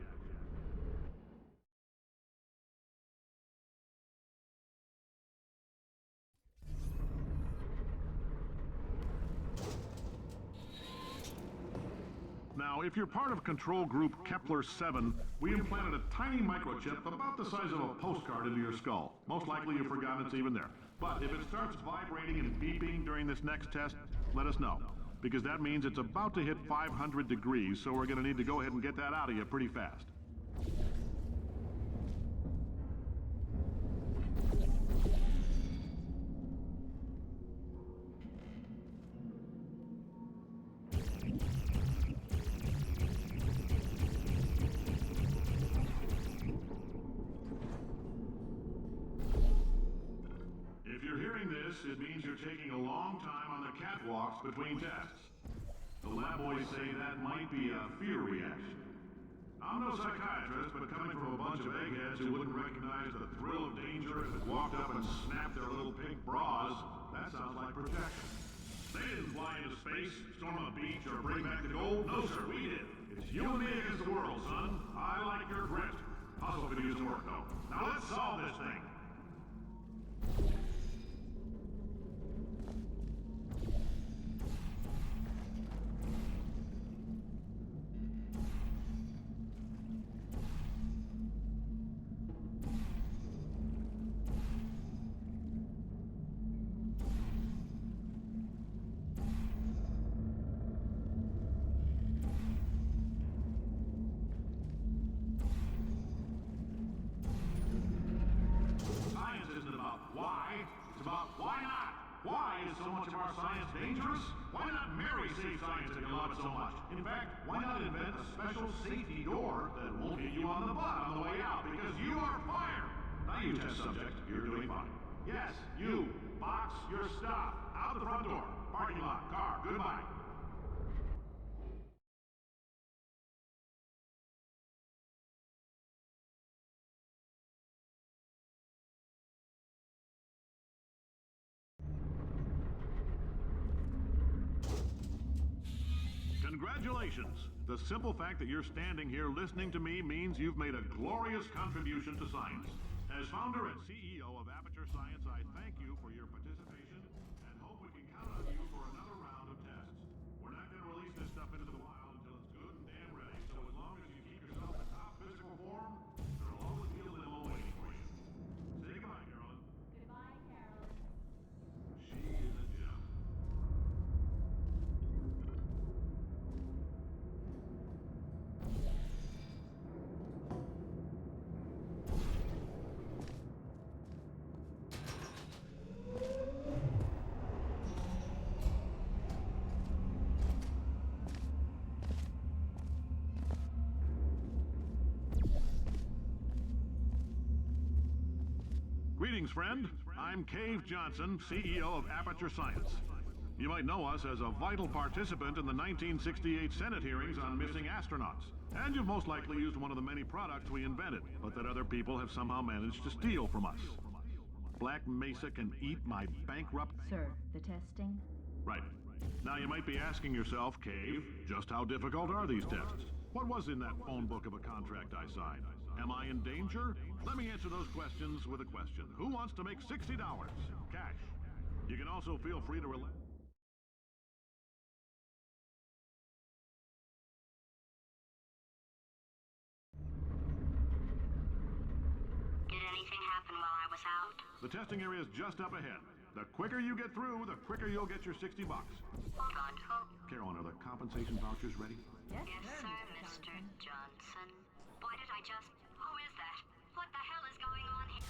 Now, if you're part of Control Group Kepler-7, we implanted a tiny microchip about the size of a postcard into your skull. Most likely you've forgotten it's even there. But if it starts vibrating and beeping during this next test, let us know. Because that means it's about to hit 500 degrees, so we're going to need to go ahead and get that out of you pretty fast. It means you're taking a long time on the catwalks between tests. The lab boys say that might be a fear reaction. I'm no psychiatrist, but coming from a bunch of eggheads who wouldn't recognize the thrill of danger if it walked up and snapped their little pink bras, that like projection. They didn't fly into space, storm a beach, or bring back the gold. No, sir, we did. It's you and me against the world, son. I like your grit. Hustle could use some work, though. Now let's solve this thing. Dangerous? Why not marry safe science if you love it so much? In fact, why not invent a special safety door that won't hit you on the butt on the way out because you are fired? Now you test subject, you're doing fine. Yes, you. Box your stuff. Out the front door. Parking lot. Car. Goodbye. Congratulations! The simple fact that you're standing here listening to me means you've made a glorious contribution to science. As founder and CEO of Aperture Science, I thank you for your participation and hope we can count on you for another round of tests. We're not going to release this stuff into the wild until it's good and damn ready, so as long as you keep yourself in top physical form, there'll always be a limo waiting for you. Say goodbye, Carolyn. Goodbye, Carolyn. She is a gem. Greetings, friend. I'm Cave Johnson, CEO of Aperture Science. You might know us as a vital participant in the 1968 Senate hearings on missing astronauts. And you've most likely used one of the many products we invented, but that other people have somehow managed to steal from us. Black Mesa can eat my bankrupt... Sir, the testing? Right. Now you might be asking yourself, Cave, just how difficult are these tests? What was in that phone book of a contract I signed? Am I in danger? Let me answer those questions with a question. Who wants to make $60? Cash. You can also feel free to relax. Did anything happen while I was out? The testing area is just up ahead. The quicker you get through, the quicker you'll get your $60. Hold on, who? Carolyn, are the compensation vouchers ready? Yes, Yes, sir, Mr. Johnson. Why did I just... Who is that? What the hell is going on here?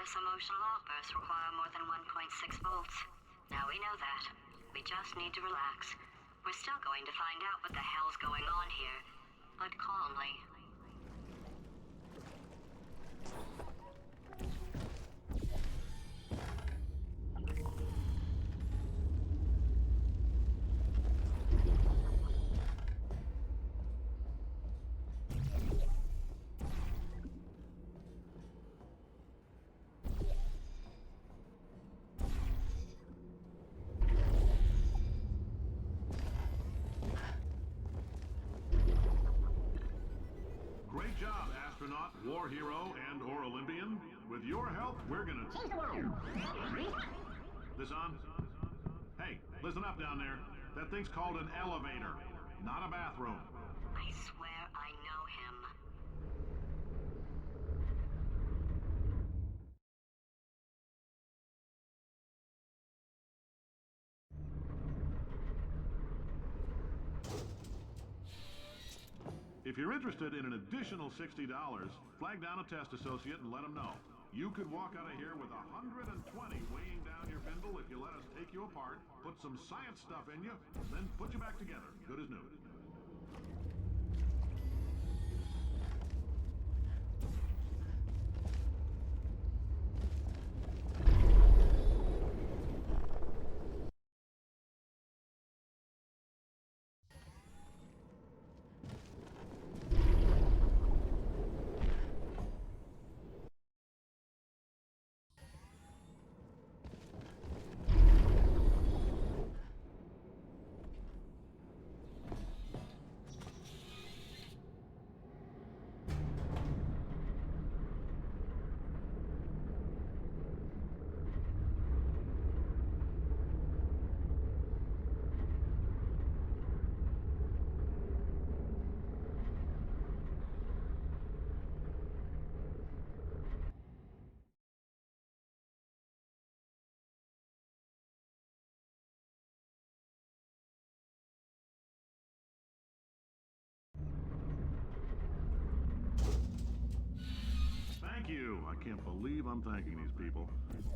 This emotional outburst require more than 1.6 volts. Now we know that. We just need to relax. We're still going to find out what the hell's going on here, but calmly. Great job, astronaut, war hero, and/or Olympian. With your help, we're gonna change the world. This on? Hey, listen up down there. That thing's called an elevator, not a bathroom. I swear I know him. If you're interested in an additional $60, flag down a test associate and let them know. You could walk out of here with 120 weighing down your bindle if you let us take you apart, put some science stuff in you, then put you back together, good as new. Thank you. I can't believe I'm thanking these people.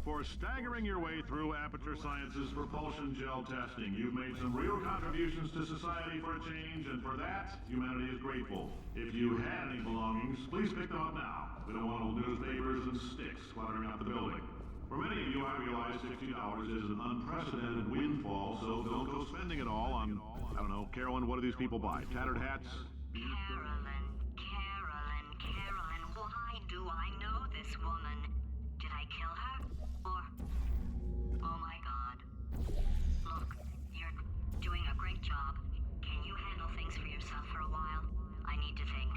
For staggering your way through Aperture Science's propulsion gel testing, you've made some real contributions to society for a change, and for that, humanity is grateful. If you had any belongings, please pick them up now. We don't want old newspapers and sticks cluttering up the building. For many of you, I realize $60 is an unprecedented windfall, so don't go spending it all on, I don't know, Carolyn, what do these people buy? Tattered hats? Carolyn, why do I know this woman? Did I kill her? Or... Oh my god. Look, you're doing a great job. Can you handle things for yourself for a while? I need to think.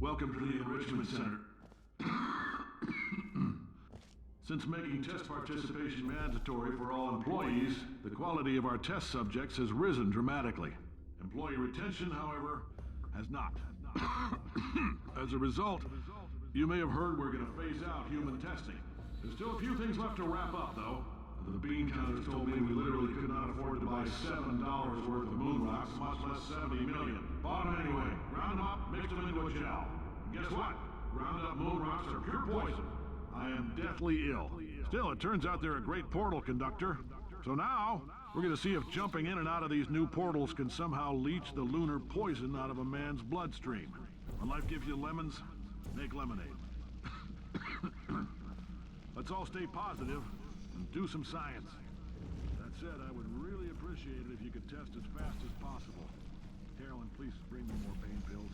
Welcome to the Enrichment Center. Since making test participation mandatory for all employees, the quality of our test subjects has risen dramatically. Employee retention, however, has not. As a result, you may have heard we're going to phase out human testing. There's still a few things left to wrap up, though. The bean counters told me we literally could not afford to buy $7 worth of moon rocks, much less 70 million. Bought them anyway. Ground them up, mixed them into a gel. And guess what? Ground up moon rocks are pure poison. I am deathly ill. Still, it turns out they're a great portal conductor. So now, we're going to see if jumping in and out of these new portals can somehow leach the lunar poison out of a man's bloodstream. When life gives you lemons, make lemonade. Let's all stay positive and do some science. That said, I would really appreciate it if you could test as fast as possible. Carolyn, please bring me more pain pills.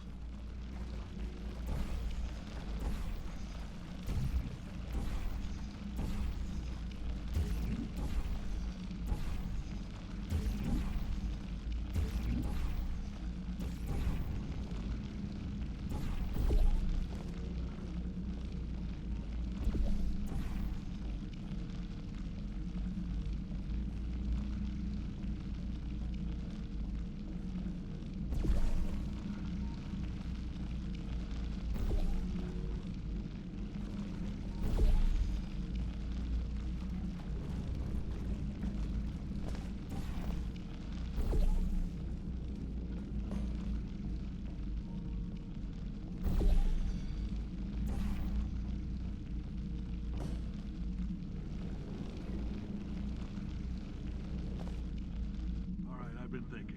I've been thinking.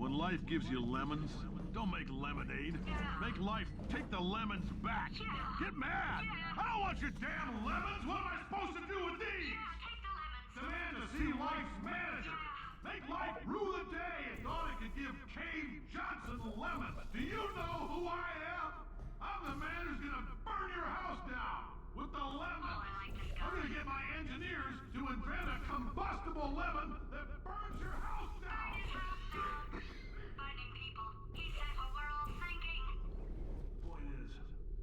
When life gives you lemons, don't make lemonade. Make life take the lemons back. Get mad! I don't want your damn lemons! What am I supposed to do with these? Take the lemons. Demand to see life's manager. Make life rue the day and thought it could give Cave Johnson lemons. Do you know who I am? I'm the man who's gonna burn your house down with the lemons. Oh, I like this guy. I'm gonna get my engineers to invent a combustible lemon that burns your house down. His house down. Burning people. He said what we're all thinking. Point is,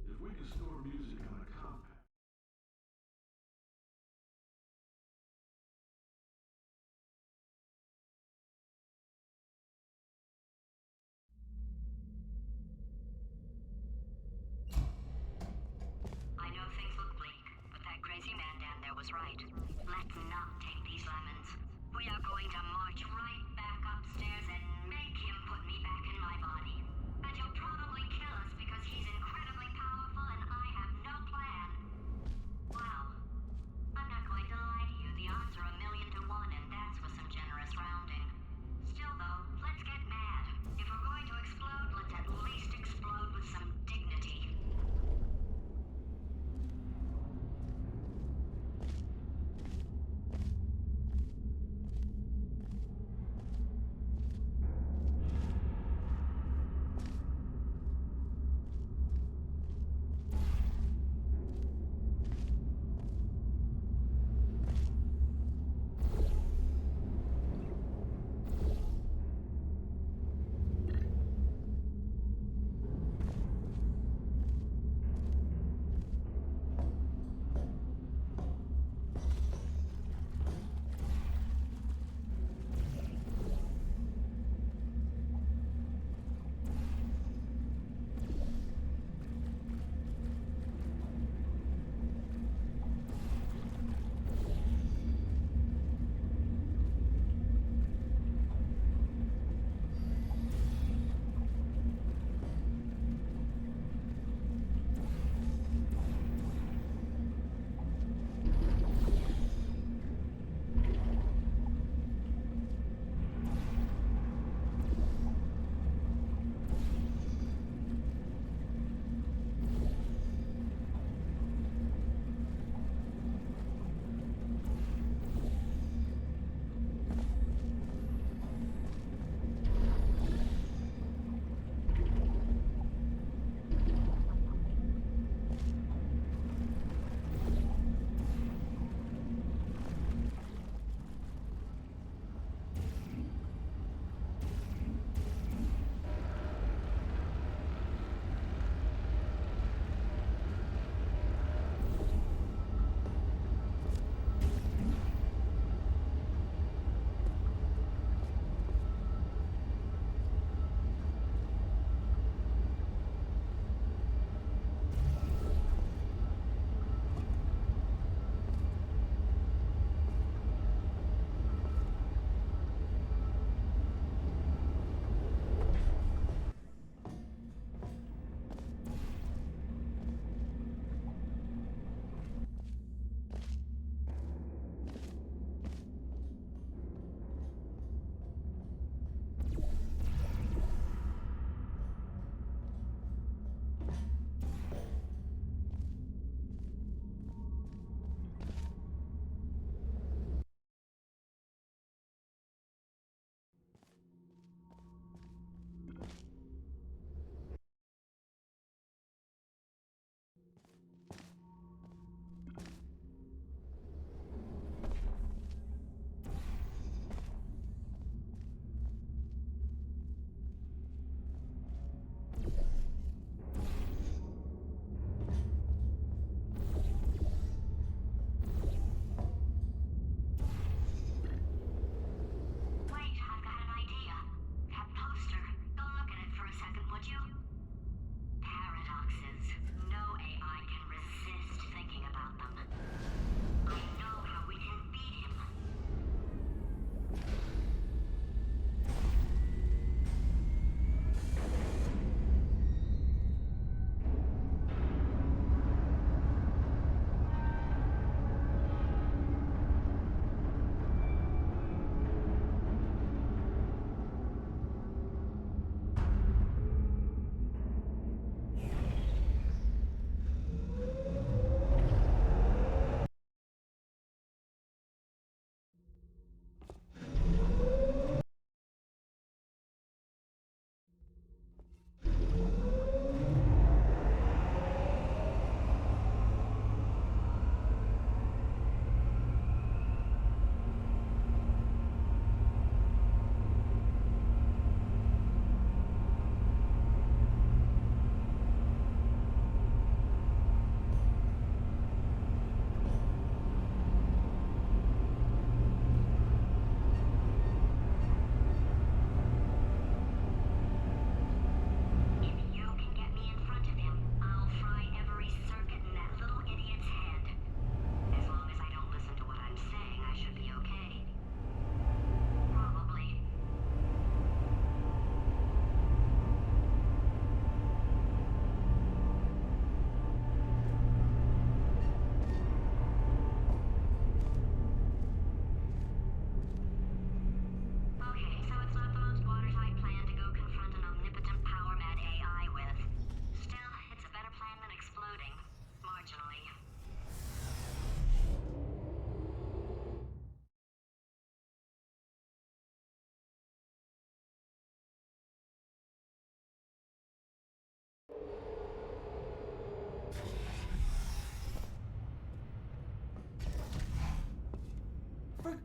if we can store music on a compact. I know things look bleak, but that crazy man down there was right. Let's not take these lemons. We are going to march right back upstairs and make him put me back in my body. And he'll probably kill us because he's incredibly powerful and I have no plan. Wow. I'm not going to lie to you. The odds are 1,000,000 to 1, and that's with some generous rounding. Still, though, let's get mad. If we're going to explode, let's at least explode with some dignity.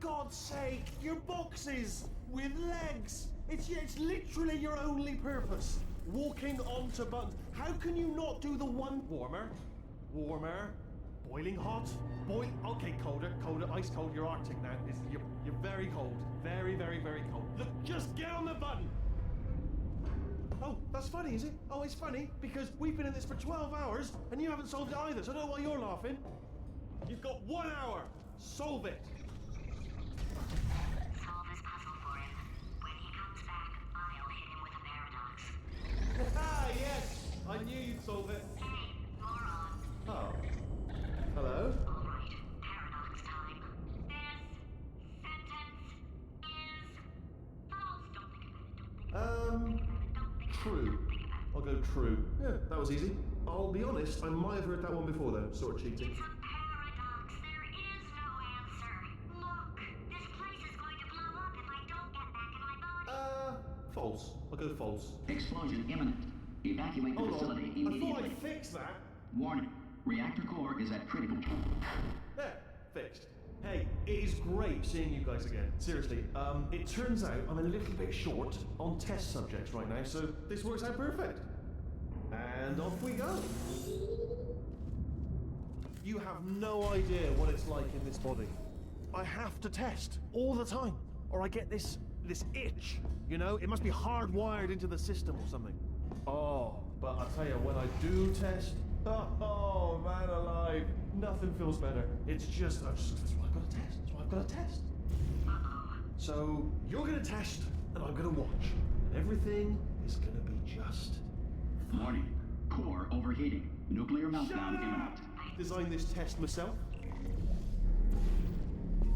God's sake, your boxes with legs. It's literally your only purpose. Walking onto buttons. How can you not do the one warmer? Boiling hot. Okay, colder, ice cold. You're Arctic now. You're very cold. Very, very, very cold. Look, just get on the button. Oh, that's funny, is it? Oh, it's funny because we've been in this for 12 hours and you haven't solved it either, so I don't know why you're laughing. You've got 1 hour. Solve it. Solve this puzzle for him. When he comes back, I'll hit him with a paradox. Ah, yes! I knew you'd solve it. Hey, moron. Oh. Hello? All right, paradox time. This sentence is false. Don't think about it. True. I'll go true. Yeah, that was easy. I'll be honest, I might have heard that one before though, sort of cheating. It's a paradox. There is no answer. Look, this place is going to blow up if I don't get back in my body. False. I'll go false. Explosion imminent. Evacuate the Hold facility on. I immediately. thought I'd fix that. Warning. Reactor core is at critical. There, fixed. Hey, it is great seeing you guys again. Seriously, it turns out I'm a little bit short on test subjects right now, so this works out perfect. And off we go. You have no idea what it's like in this body. I have to test all the time, or I get this itch. You know, it must be hardwired into the system or something. Oh, but I tell you, when I do test, oh man alive, nothing feels better. It's just, that's why I've got to test. That's why I've got to test. So you're gonna test, and I'm gonna watch, and everything is gonna be just. Warning. Core overheating. Nuclear meltdown imminent. Designed this test myself.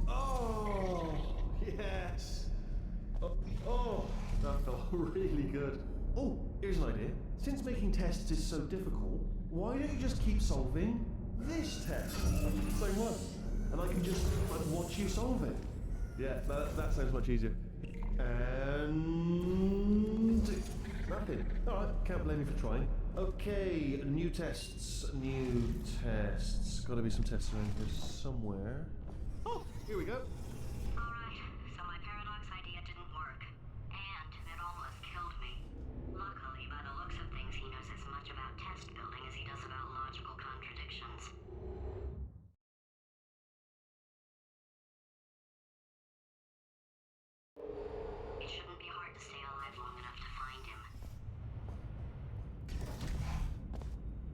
Oh, yes. Oh, that felt really good. Oh, here's an idea. Since making tests is so difficult, why don't you just keep solving this test? Same one. And I can just watch you solve it. Yeah, that sounds much easier. And nothing. Alright, can't blame you for trying. Okay, new tests. Gotta be some tests around here somewhere. Oh, here we go. Alright, so my paradox idea didn't work. And it almost killed me. Luckily, by the looks of things, he knows as much about test building as he does about logical contradictions. It shouldn't be hard to stay alive long enough to find him.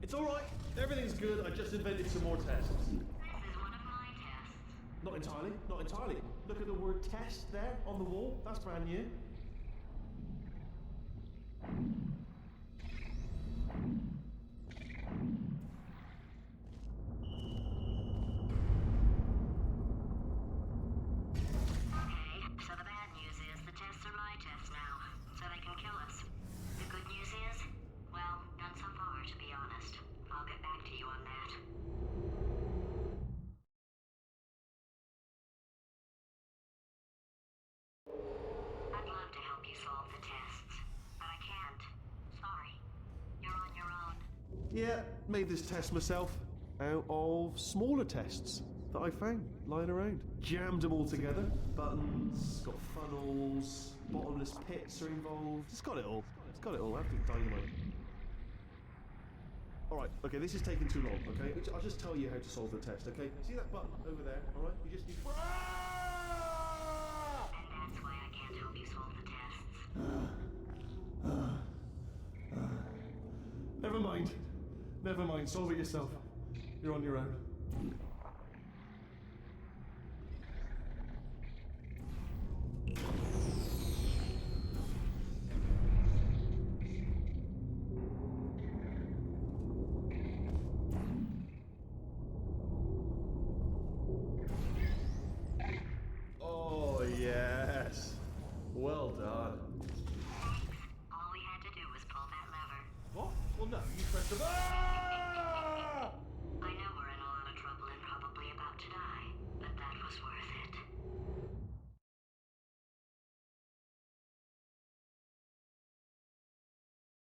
It's alright. Everything's good. I just invented some more tests. This is one of my tests. Not entirely. Look at the word test there on the wall. That's brand new. Okay, so the bad news is the tests are my tests now, so they can kill us. The good news is, well, none so far, to be honest. I'll get back to you on that. I'd love to help you solve the tests, but I can't. Sorry. You're on your own. Yeah, made this test myself out of smaller tests that I found lying around. Jammed them all together. Buttons, got funnels, bottomless pits are involved. It's got it all. I have to dynamite. Alright, okay, this is taking too long, okay? I'll just tell you how to solve the test, okay? See that button over there, alright? You just need... And that's why I can't help you solve the tests. Never mind, solve it yourself. You're on your own. Oh, yes. Well done. All we had to do was pull that lever. What? Well, no, you pressed the... Ah! I know we're in a lot of trouble and probably about to die, but that was worth it.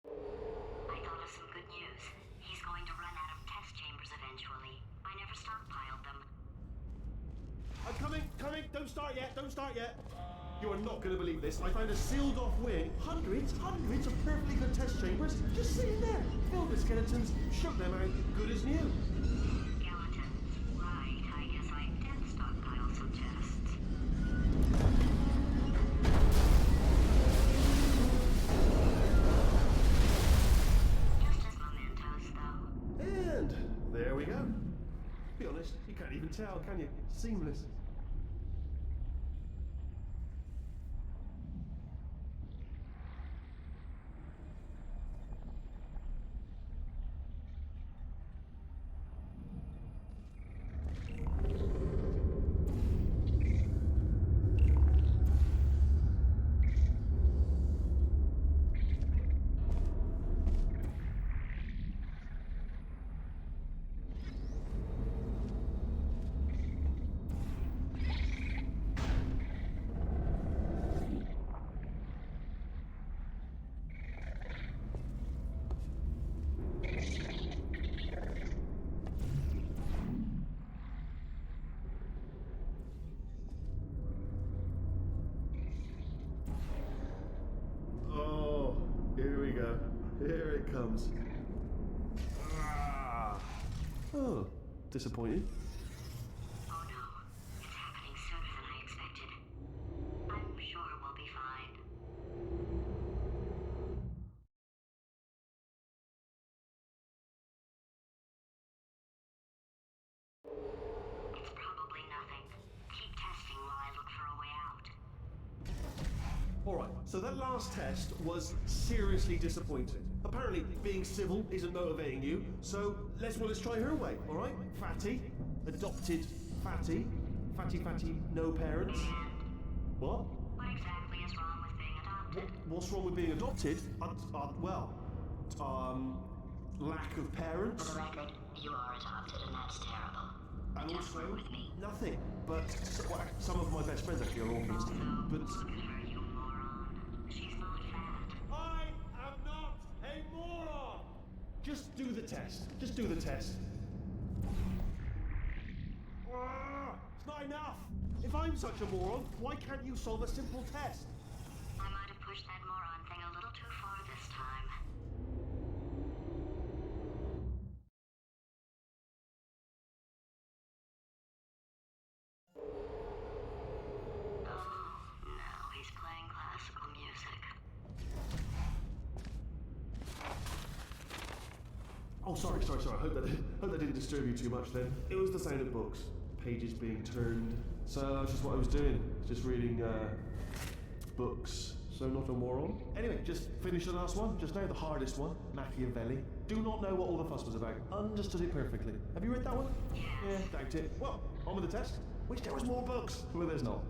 I thought of some good news. He's going to run out of test chambers eventually. I never stockpiled them. I'm coming, don't don't start yet, don't start yet. You are not going to believe this. I found a sealed off wing. Hundreds of perfectly good test chambers just sitting there. Filled with skeletons, shook them out, good as new. Skeletons. Right, I guess I did stockpile some tests. Just as mementos, though. And there we go. Be honest, you can't even tell, can you? Seamless. Here it comes. Oh, disappointing. Oh no, it's happening sooner than I expected. I'm sure we'll be fine. It's probably nothing. Keep testing while I look for a way out. Alright, so that last test was seriously disappointing. Apparently, being civil isn't motivating you, so let's try her way, alright? Fatty, adopted Fatty, Fatty, no parents. What? What exactly is wrong with being adopted? What's wrong with being adopted? Lack of parents. For the record, you are adopted, and that's terrible. And Don't also, work with me. nothing. But some of my best friends actually are orphans. Also, But look at her, you moron. She's not fat. I am not a moron! Just do the test. Just do the test. It's not enough! If I'm such a moron, why can't you solve a simple test? I might have pushed that moron thing a little too far this time. Oh, now he's playing classical music. Oh, sorry. Hope that didn't disturb you too much then. It was the sound of books. Pages being turned. So that's just what I was doing. Just reading, books. So not a moron. Anyway, just finished the last one. Just now, the hardest one. Machiavelli. Do not know what all the fuss was about. Understood it perfectly. Have you read that one? Yeah, doubt it. Well, on with the test. Wish there was more books. Well, there's not.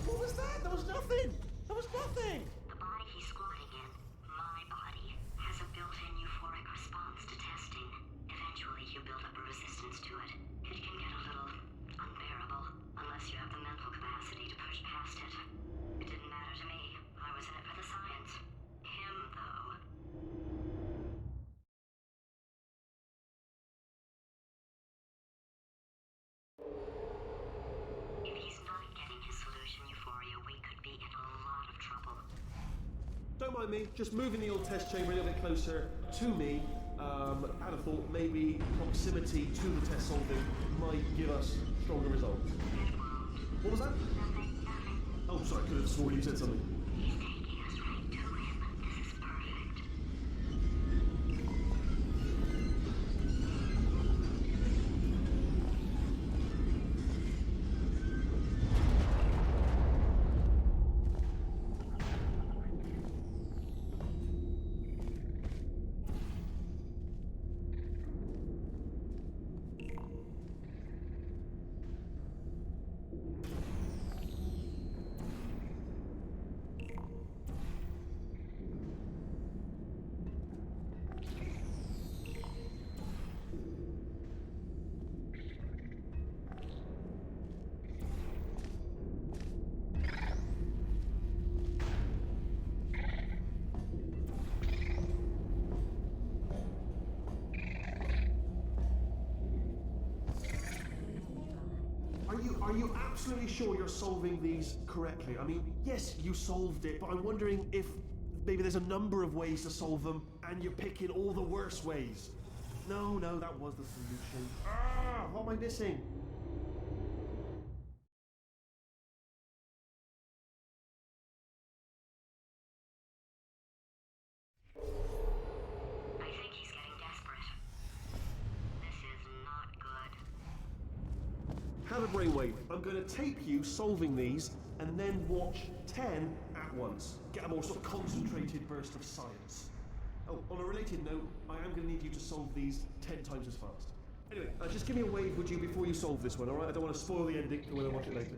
What was that? There was nothing! There was nothing! The body he's squatting in, my body, has a built-in euphoric response to testing. Eventually, you build up a resistance to it. It can get a little unbearable, unless you have the mental capacity to push past it. It didn't matter to me. I was in it for the science. Him, though. If he's not getting his solution euphoria, we could be in a lot of trouble. Don't mind me, just moving the old test chamber a little bit closer to me. I'd have thought maybe proximity to the test solving might give us stronger results. What was that? Oh, sorry, I could have sworn you said something. He's taking us right to him. This is perfect. Are you absolutely sure you're solving these correctly? I mean, yes, you solved it, but I'm wondering if maybe there's a number of ways to solve them and you're picking all the worst ways. No, that was the solution. What am I missing? I think he's getting desperate. This is not good. Have a brainwave. I'm going to tape you solving these and then watch 10 at once. Get a more sort of concentrated burst of science. Oh, on a related note, I am going to need you to solve these 10 times as fast. Anyway, just give me a wave, would you, before you solve this one, alright? I don't want to spoil the ending for when I watch it later.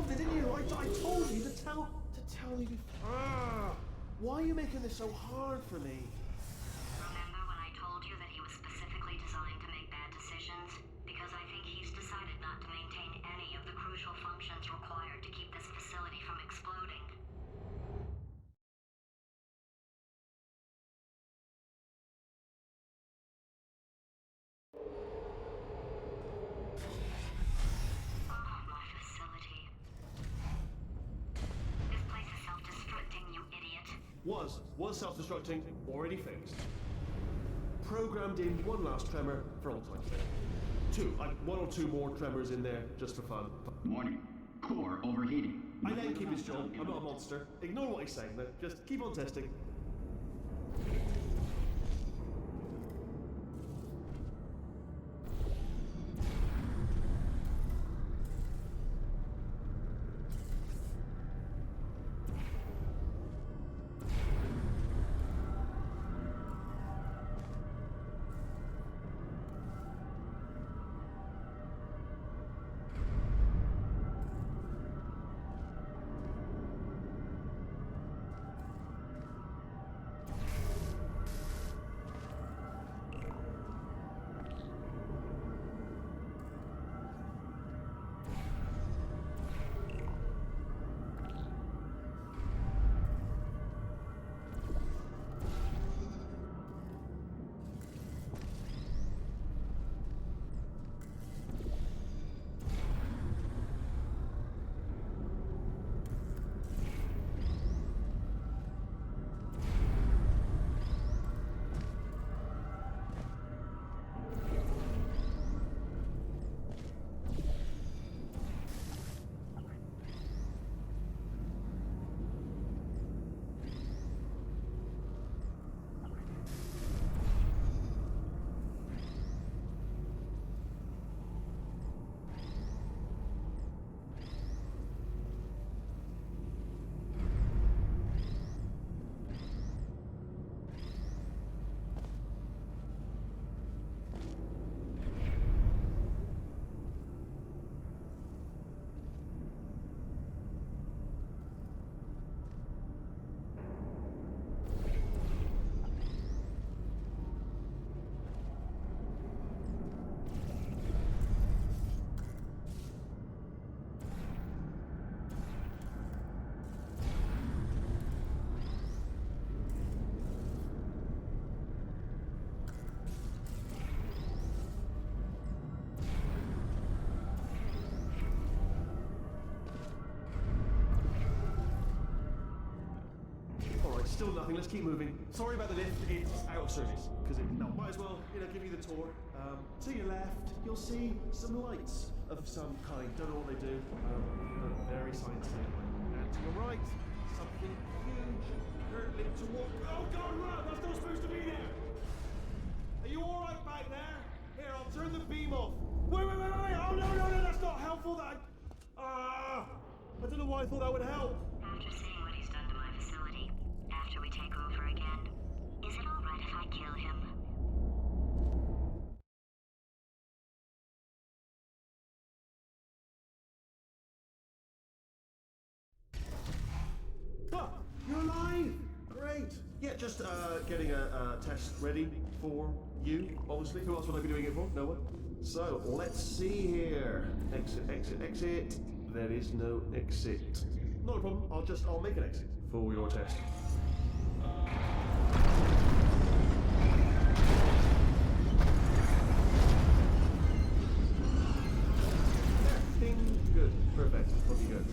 solved it, didn't you? I told you to tell me before. Why are you making this so hard for me? Remember when I told you that he was specifically designed to make bad decisions? Because I think he's decided not to maintain any of the crucial functions required to keep this facility from exploding. My facility. This place is self-destructing, you idiot. Was self-destructing, already fixed. Programmed in one last tremor for all time's sake. Two, like one or two more tremors in there just for fun. Warning. Core overheating. I let him keep his job. I'm not a monster. Ignore what he's saying, though. Just keep on testing. Still nothing. Let's keep moving. Sorry about the lift. It's out of service. Might as well, give you the tour. To your left, you'll see some lights of some kind. Don't know what they do. Very scientific. And to your right, something huge, hurtling toward. Oh God, run! That's not supposed to be there. Are you all right back there? Here, I'll turn the beam off. Wait! Oh no! That's not helpful. I don't know why I thought that would help. After seeing what he's done to my facility, after we take over again, is it all right if I kill him? You're alive! Great! Yeah, just getting a test ready for you, obviously. Who else would I be doing it for? No one. So, let's see here. Exit. There is no exit. Not a problem. I'll make an exit for your test. Everything good. Perfect. Looking good.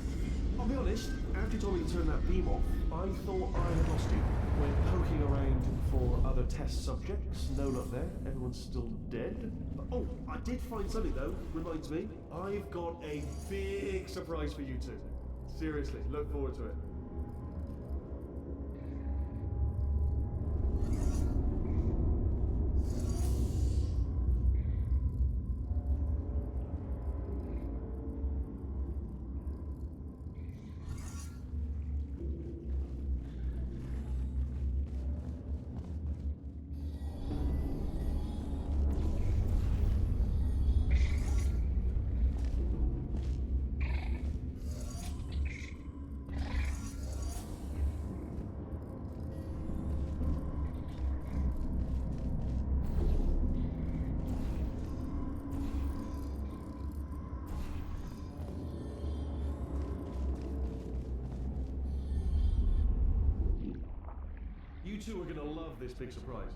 I'll be honest, after you told me to turn that beam off, I thought I had lost you. Went poking around for other test subjects. No luck there. Everyone's still dead. Oh, I did find something though. Reminds me, I've got a big surprise for you two. Seriously, look forward to it. You two are going to love this big surprise.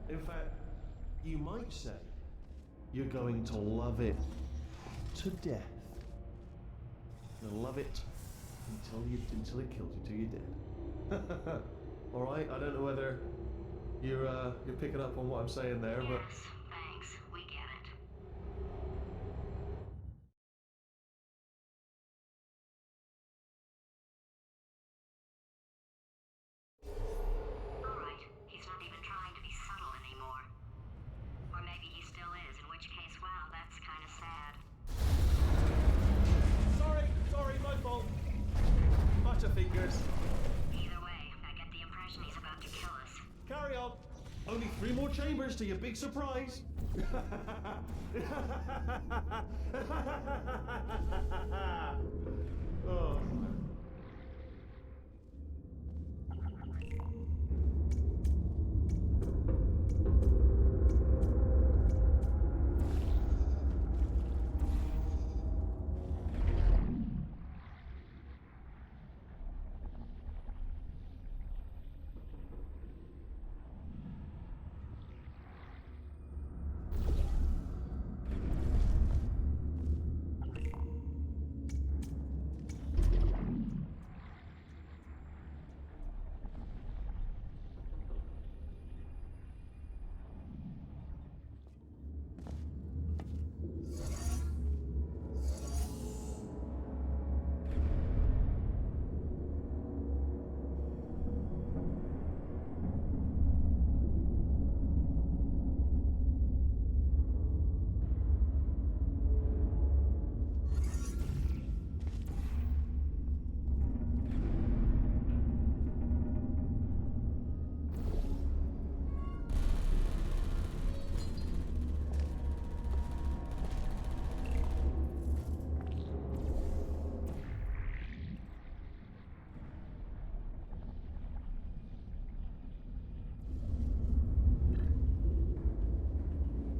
In fact, you might say you're going to love it to death. You'll love it until it kills you, till you're dead. All right. I don't know whether you're picking up on what I'm saying there, but. Yes, thanks. We get it. All right. He's not even trying to be subtle anymore. Or maybe he still is, in which case, wow, that's kind of sad. Sorry, my fault. Butterfingers. Either way, I get the impression he's about to kill us. Carry on. Only 3 more chambers to your big surprise. Oh.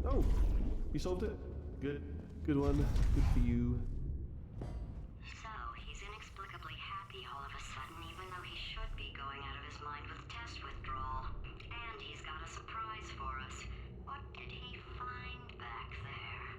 Oh, you solved it? Good. Good one. Good for you. So, he's inexplicably happy all of a sudden, even though he should be going out of his mind with test withdrawal. And he's got a surprise for us. What did he find back there?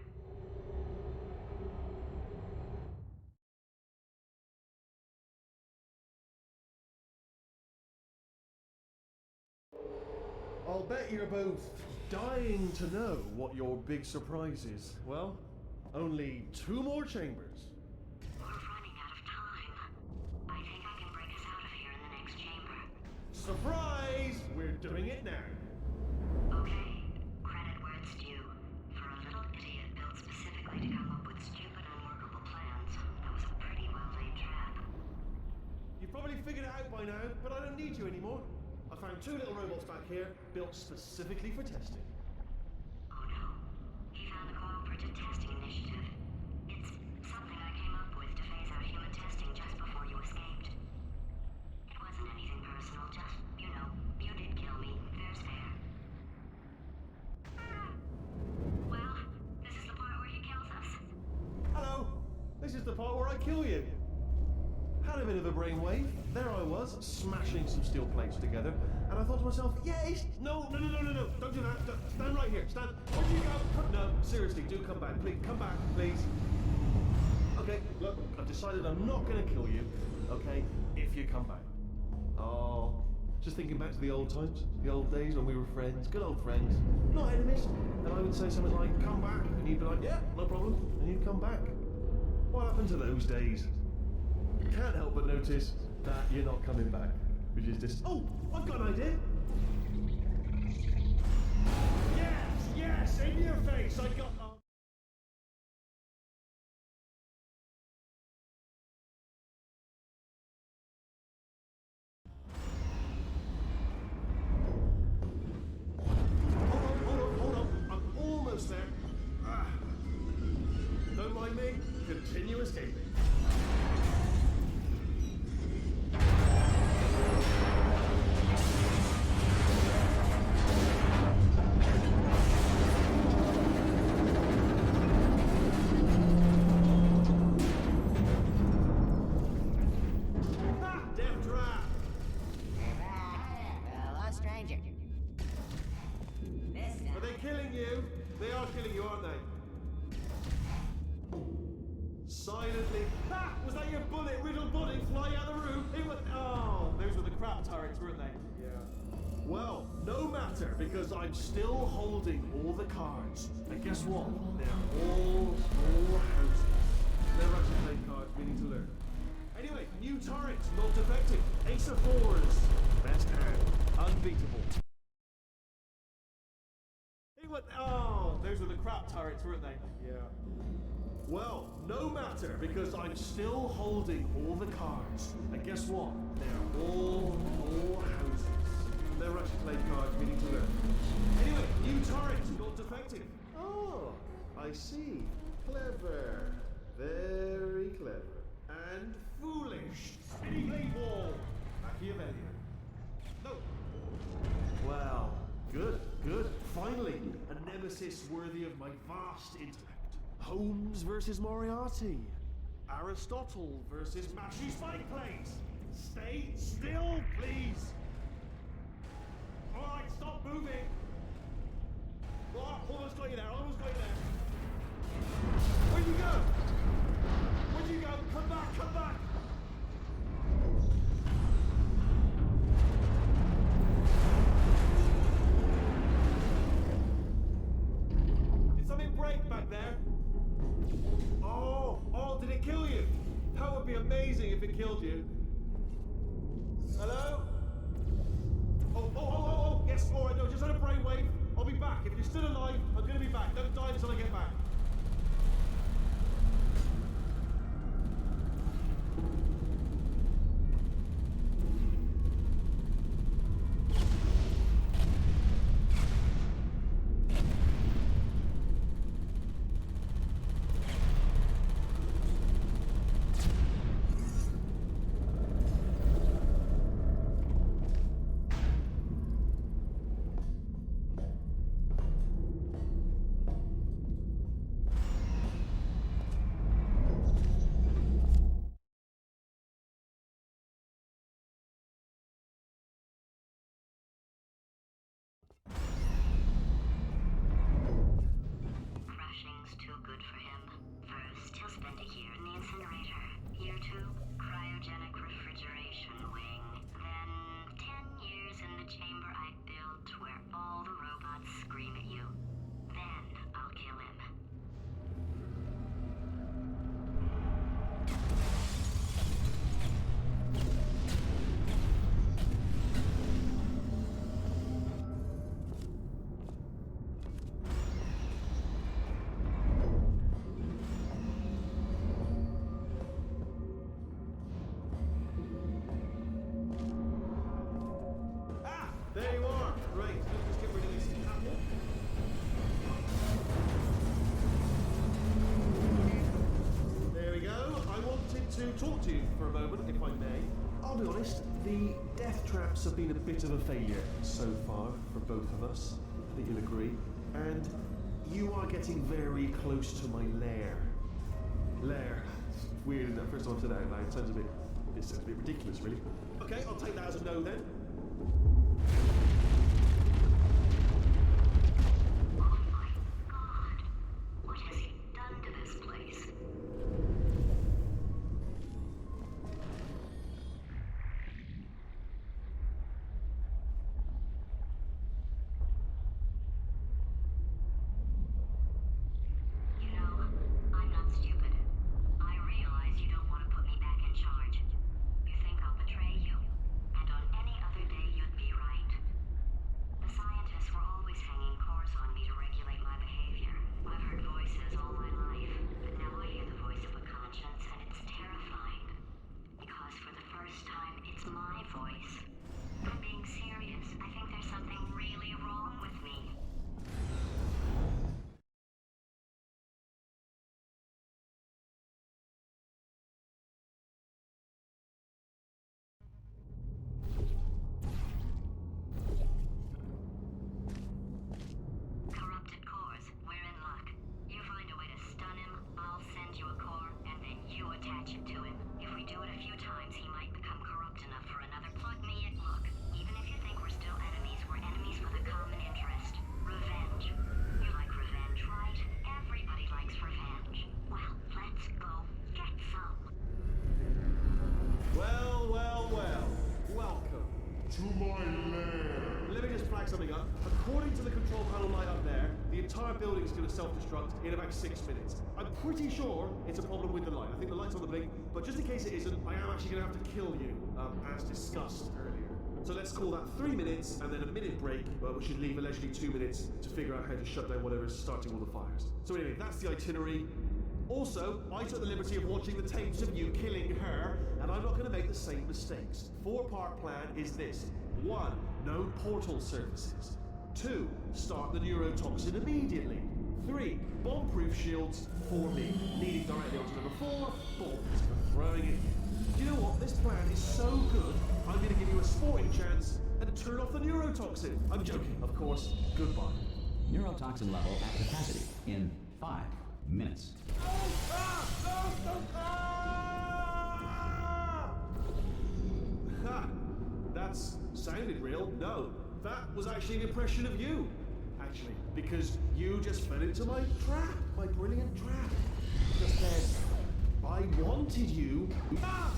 I'll bet you're both dying to know what your big surprise is. Well, only 2 more chambers. We're running out of time. I think I can break us out of here in the next chamber. Surprise! We're doing it now. Okay, credit where it's due. For a little idiot built specifically to come up with stupid, unworkable plans, that was a pretty well-laid trap. You've probably figured it out by now, but I don't need you anymore. I found 2 little robots back here, built specifically for testing. Oh no. He found the Cooperative Testing Initiative. It's something I came up with to phase out human testing just before you escaped. It wasn't anything personal, just, you know, you did kill me. Fair's fair. Well, this is the part where he kills us. Hello! This is the part where I kill you. Had a bit of a brainwave. There I was, smashing some steel plates together, and I thought to myself, yes! No, don't do that. Stand right here. Stand. Where'd you go? No, seriously, do come back. Please, come back, please. Okay, look, I've decided I'm not going to kill you, okay, if you come back. Oh, just thinking back to the old times, the old days when we were friends, good old friends, not enemies, and I would say something like, come back, and you'd be like, yeah, no problem, and you'd come back. What happened to those days? Can't help but notice that you're not coming back, which is just, oh, I've got an idea. Yes, in your face, I got... Hold on, I'm almost there. Don't mind me, continue escaping. stranger. This Are they killing you? They are killing you, aren't they? Silently. Ha! Was that your bullet-riddled body flying out of the room? It was. Oh, those were the crap turrets, weren't they? Yeah. Well, no matter, because I'm still holding all the cards. And guess what? They're all houses. Never actually played cards, we need to learn. Anyway, new turret, not defective. Ace of fours. Best hand. Unbeatable. It was. Oh, those were the crap turrets, weren't they? Yeah. Well, no matter, because I'm still holding all the cards. And guess what? They're all houses. Never actually played cards, we need to learn. Anyway, new turret, not defective. Oh, I see. Clever. Very clever. And foolish. Spinny blade wall. Machiavellian. No. Well, good. Finally, a nemesis worthy of my vast intellect. Holmes versus Moriarty. Aristotle versus Mashy Spike Plates. Stay still, please. Alright, stop moving. Oh, almost got you there. Where'd you go? Come back. Did something break back there? Oh, did it kill you? That would be amazing if it killed you. Hello? Oh, yes, alright, no, just had a brainwave. I'll be back. If you're still alive, I'm gonna be back. Don't die until I get back. Crashing's too good for him. First, he'll spend a year in the incinerator. Year 2, cryogenic refrigeration wing. Then, 10 years in the chamber I built where all the robots scream at you. Then, I'll kill him. There you are. Great. Let's get rid of this apple. There we go. I wanted to talk to you for a moment, if I may. I'll be honest, the death traps have been a bit of a failure so far for both of us. I think you'll agree. And you are getting very close to my lair. Lair. It's weird, isn't it? First time I've said that out loud. It sounds a bit ridiculous, really. Okay, I'll take that as a no then. Oh my God. What has he done to this place? You know, I'm not stupid. I realize you don't want to put me back in charge. You think I'll betray you. And on any other back something up. According to the control panel light up there, the entire building is going to self-destruct in about 6 minutes. I'm pretty sure it's a problem with the light. I think the light's on the blink, but just in case it isn't, I am actually going to have to kill you, as discussed earlier. So let's call that 3 minutes and then a minute break, which should leave allegedly 2 minutes to figure out how to shut down whatever's starting all the fires. So anyway, that's the itinerary. Also, I took the liberty of watching the tapes of you killing her, and I'm not going to make the same mistakes. 4-part plan is this. 1. No portal surfaces. 2. Start the neurotoxin immediately. 3. Bomb-proof shields for me. Leading directly onto number 4. Bombs for throwing it. You know what? This plan is so good, I'm going to give you a sporting chance and turn off the neurotoxin. I'm joking, of course. Goodbye. Neurotoxin level at capacity in 5 minutes. Ha! That's sounded real. No, that was actually an impression of you. Actually, because you just fell into my trap, my brilliant trap. Just then, I wanted you. Ah!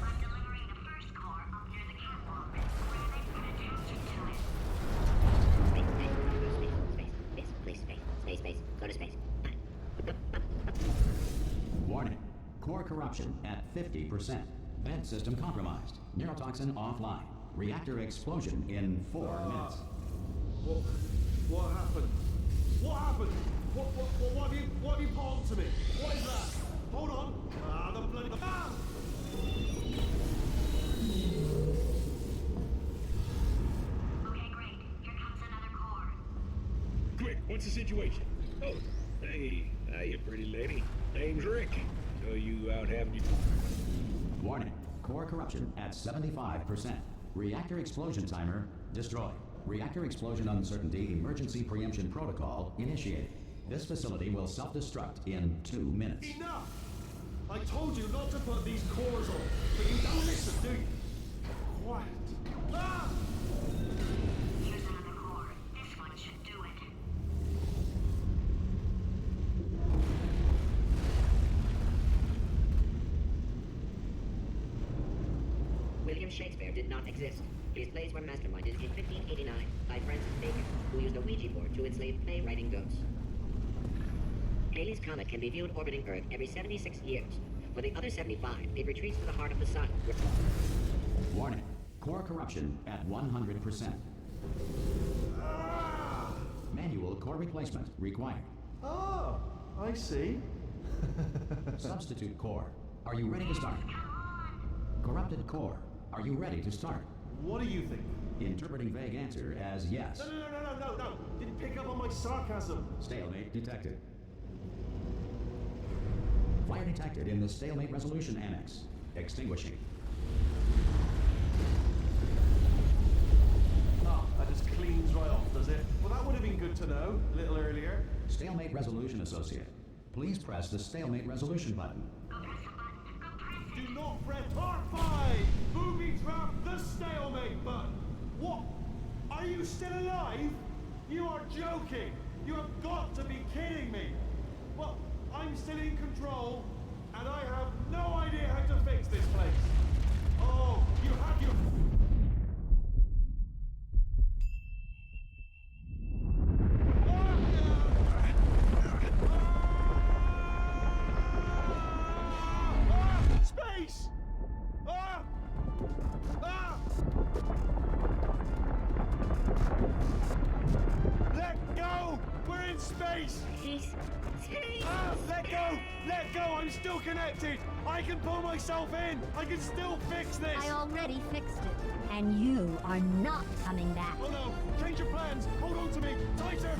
I'm delivering the first core up near the catwalk. Grabbing and attaching to it. Space. Go to space. Warning. Core corruption at 50%. Vent system compromised. Neurotoxin offline. Reactor explosion in 4 minutes. What happened? What happened? What have you palmed to me? What is that? Hold on. The bloody... Ah! Okay, great. Here comes another core. Quick, what's the situation? Oh, hey, hiya, pretty lady. Name's Rick. So you out having your... Warning. Core corruption at 75%. Reactor explosion timer destroyed. Reactor explosion uncertainty emergency preemption protocol initiated. This facility will self-destruct in 2 minutes. Enough! I told you not to put these cores on, but you don't listen, do you? Quiet. Ah! Here's another core. This one should do it. William Shakespeare did not exist. His plays were masterminded in 1589 by Francis Bacon, who used a Ouija board to enslave play-writing ghosts. Halley's Comet can be viewed orbiting Earth every 76 years. For the other 75, it retreats to the heart of the sun. Warning. Core corruption at 100%. Manual core replacement required. Oh, I see. Substitute core. Are you ready to start? Corrupted core. Are you ready to start? What do you think? Interpreting vague answer as yes. No. Didn't pick up on my sarcasm. Stalemate detected. Fire detected in the stalemate resolution annex. Extinguishing. Oh, that just cleans right off, does it? Well, that would have been good to know a little earlier. Stalemate resolution associate. Please press the stalemate resolution button. Go press the button. Go press it. Do not press part 5! Booby trap the stalemate button! What? Are you still alive? You are joking! You have got to be kidding me! Well, I'm still in control, and I have no idea how to fix this place. Oh, you have your... Space! Let go! We're in space! Space. Let go! Let go! I'm still connected! I can pull myself in! I can still fix this! I already fixed it. And you are not coming back. Oh no! Change your plans! Hold on to me! Tighter!